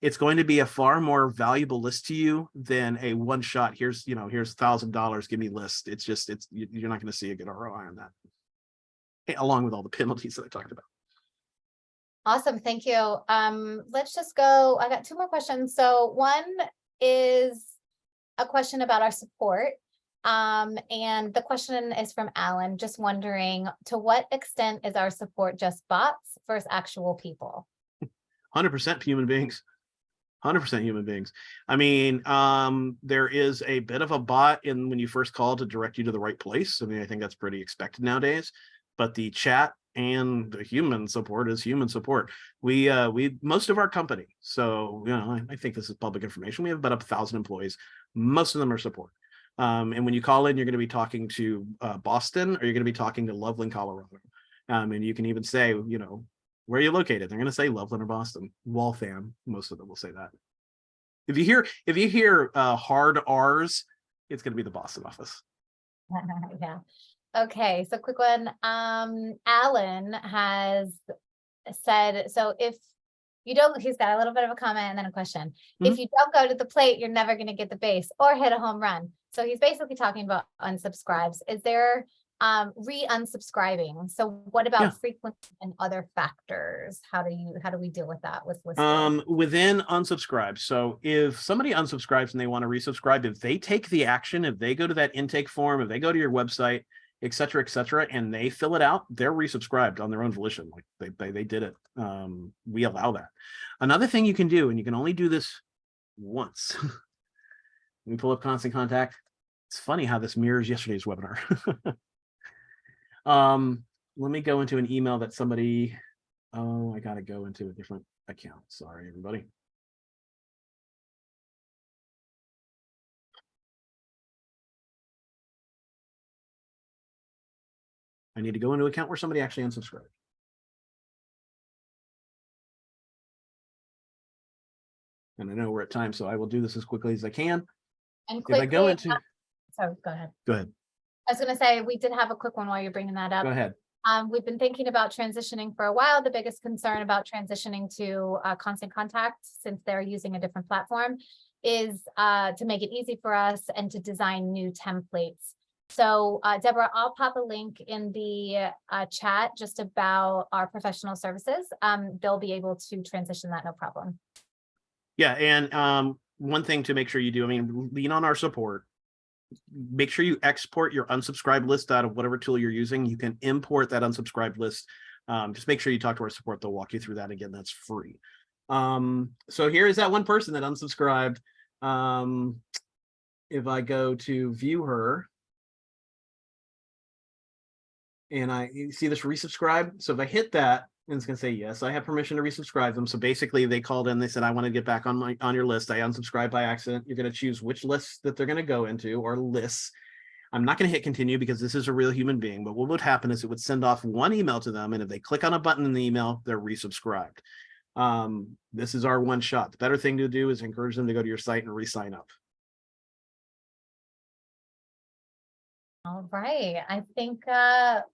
It's going to be a far more valuable list to you than a one shot. Here's $1,000, give me list. You're not going to see a good ROI on that, along with all the penalties that I talked about. Awesome, thank you. Let's just go. I got two more questions. So one is a question about our support. And the question is from Alan, just wondering, to what extent is our support just bots versus actual people? 100% human beings. 100% human beings. I mean, there is a bit of a bot when you first call to direct you to the right place. I mean, I think that's pretty expected nowadays. But the chat and the human support is human support. We most of our company, so I think this is public information. We have about 1,000 employees. Most of them are support. And when you call in, you're going to be talking to Boston, or you're going to be talking to Loveland, Colorado. And you can even say, where are you located? They're going to say Loveland or Boston. Waltham, most of them will say that. If you hear hard R's, it's going to be the Boston office. Yeah. Okay, so quick one. Alan has said, so if you don't, he's got a little bit of a comment and then a question. If you don't go to the plate, you're never going to get the base or hit a home run. So he's basically talking about unsubscribes. Is there unsubscribing? So what about frequency and other factors? How do we deal with that with listing? Within unsubscribe. So if somebody unsubscribes and they want to resubscribe, if they take the action, if they go to that intake form, if they go to your website, et cetera, and they fill it out, they're resubscribed on their own volition. Like they did it. We allow that. Another thing you can do, and you can only do this once. We pull up Constant Contact. It's funny how this mirrors yesterday's webinar. Let me go into an email that somebody Oh, I gotta go into a different account. Sorry, everybody. I need to go into an account where somebody actually unsubscribed. And I know we're at time, so I will do this as quickly as I can. And If I go quickly, into, sorry, go ahead. go ahead, I was gonna say, we did have a quick one while you're bringing that up. go ahead. We've been thinking about transitioning for a while. The biggest concern about transitioning to Constant Contact, since they're using a different platform, is to make it easy for us and to design new templates. So Deborah, I'll pop a link in the chat just about our professional services. They'll be able to transition that, no problem. Yeah, and one thing to make sure you do, I mean, lean on our support. Make sure you export your unsubscribed list out of whatever tool you're using. You can import that unsubscribed list. Just make sure you talk to our support. They'll walk you through that. Again, that's free. So here is that one person that unsubscribed. If I go to view her, and you see this resubscribe. So if I hit that, and it's gonna say, yes, I have permission to resubscribe them. So basically they called in, they said, I want to get back on your list. I unsubscribed by accident. You're gonna choose which list that they're gonna go into, or lists. I'm not gonna hit continue because this is a real human being, but what would happen is it would send off one email to them. And if they click on a button in the email, they're resubscribed. This is our one shot. The better thing to do is encourage them to go to your site and re-sign up. All right, I think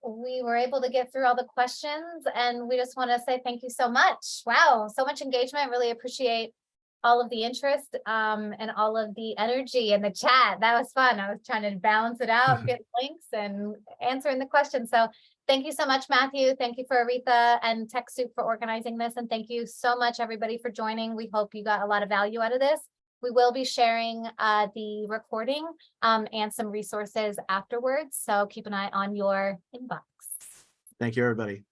we were able to get through all the questions, and we just want to say thank you so much. Wow, so much engagement. Really appreciate all of the interest and all of the energy in the chat. That was fun. I was trying to balance it out, get links and answering the questions. So thank you so much, Matthew. Thank you for Aretha and TechSoup for organizing this. And thank you so much, everybody, for joining. We hope you got a lot of value out of this. We will be sharing the recording and some resources afterwards. So keep an eye on your inbox. Thank you, everybody.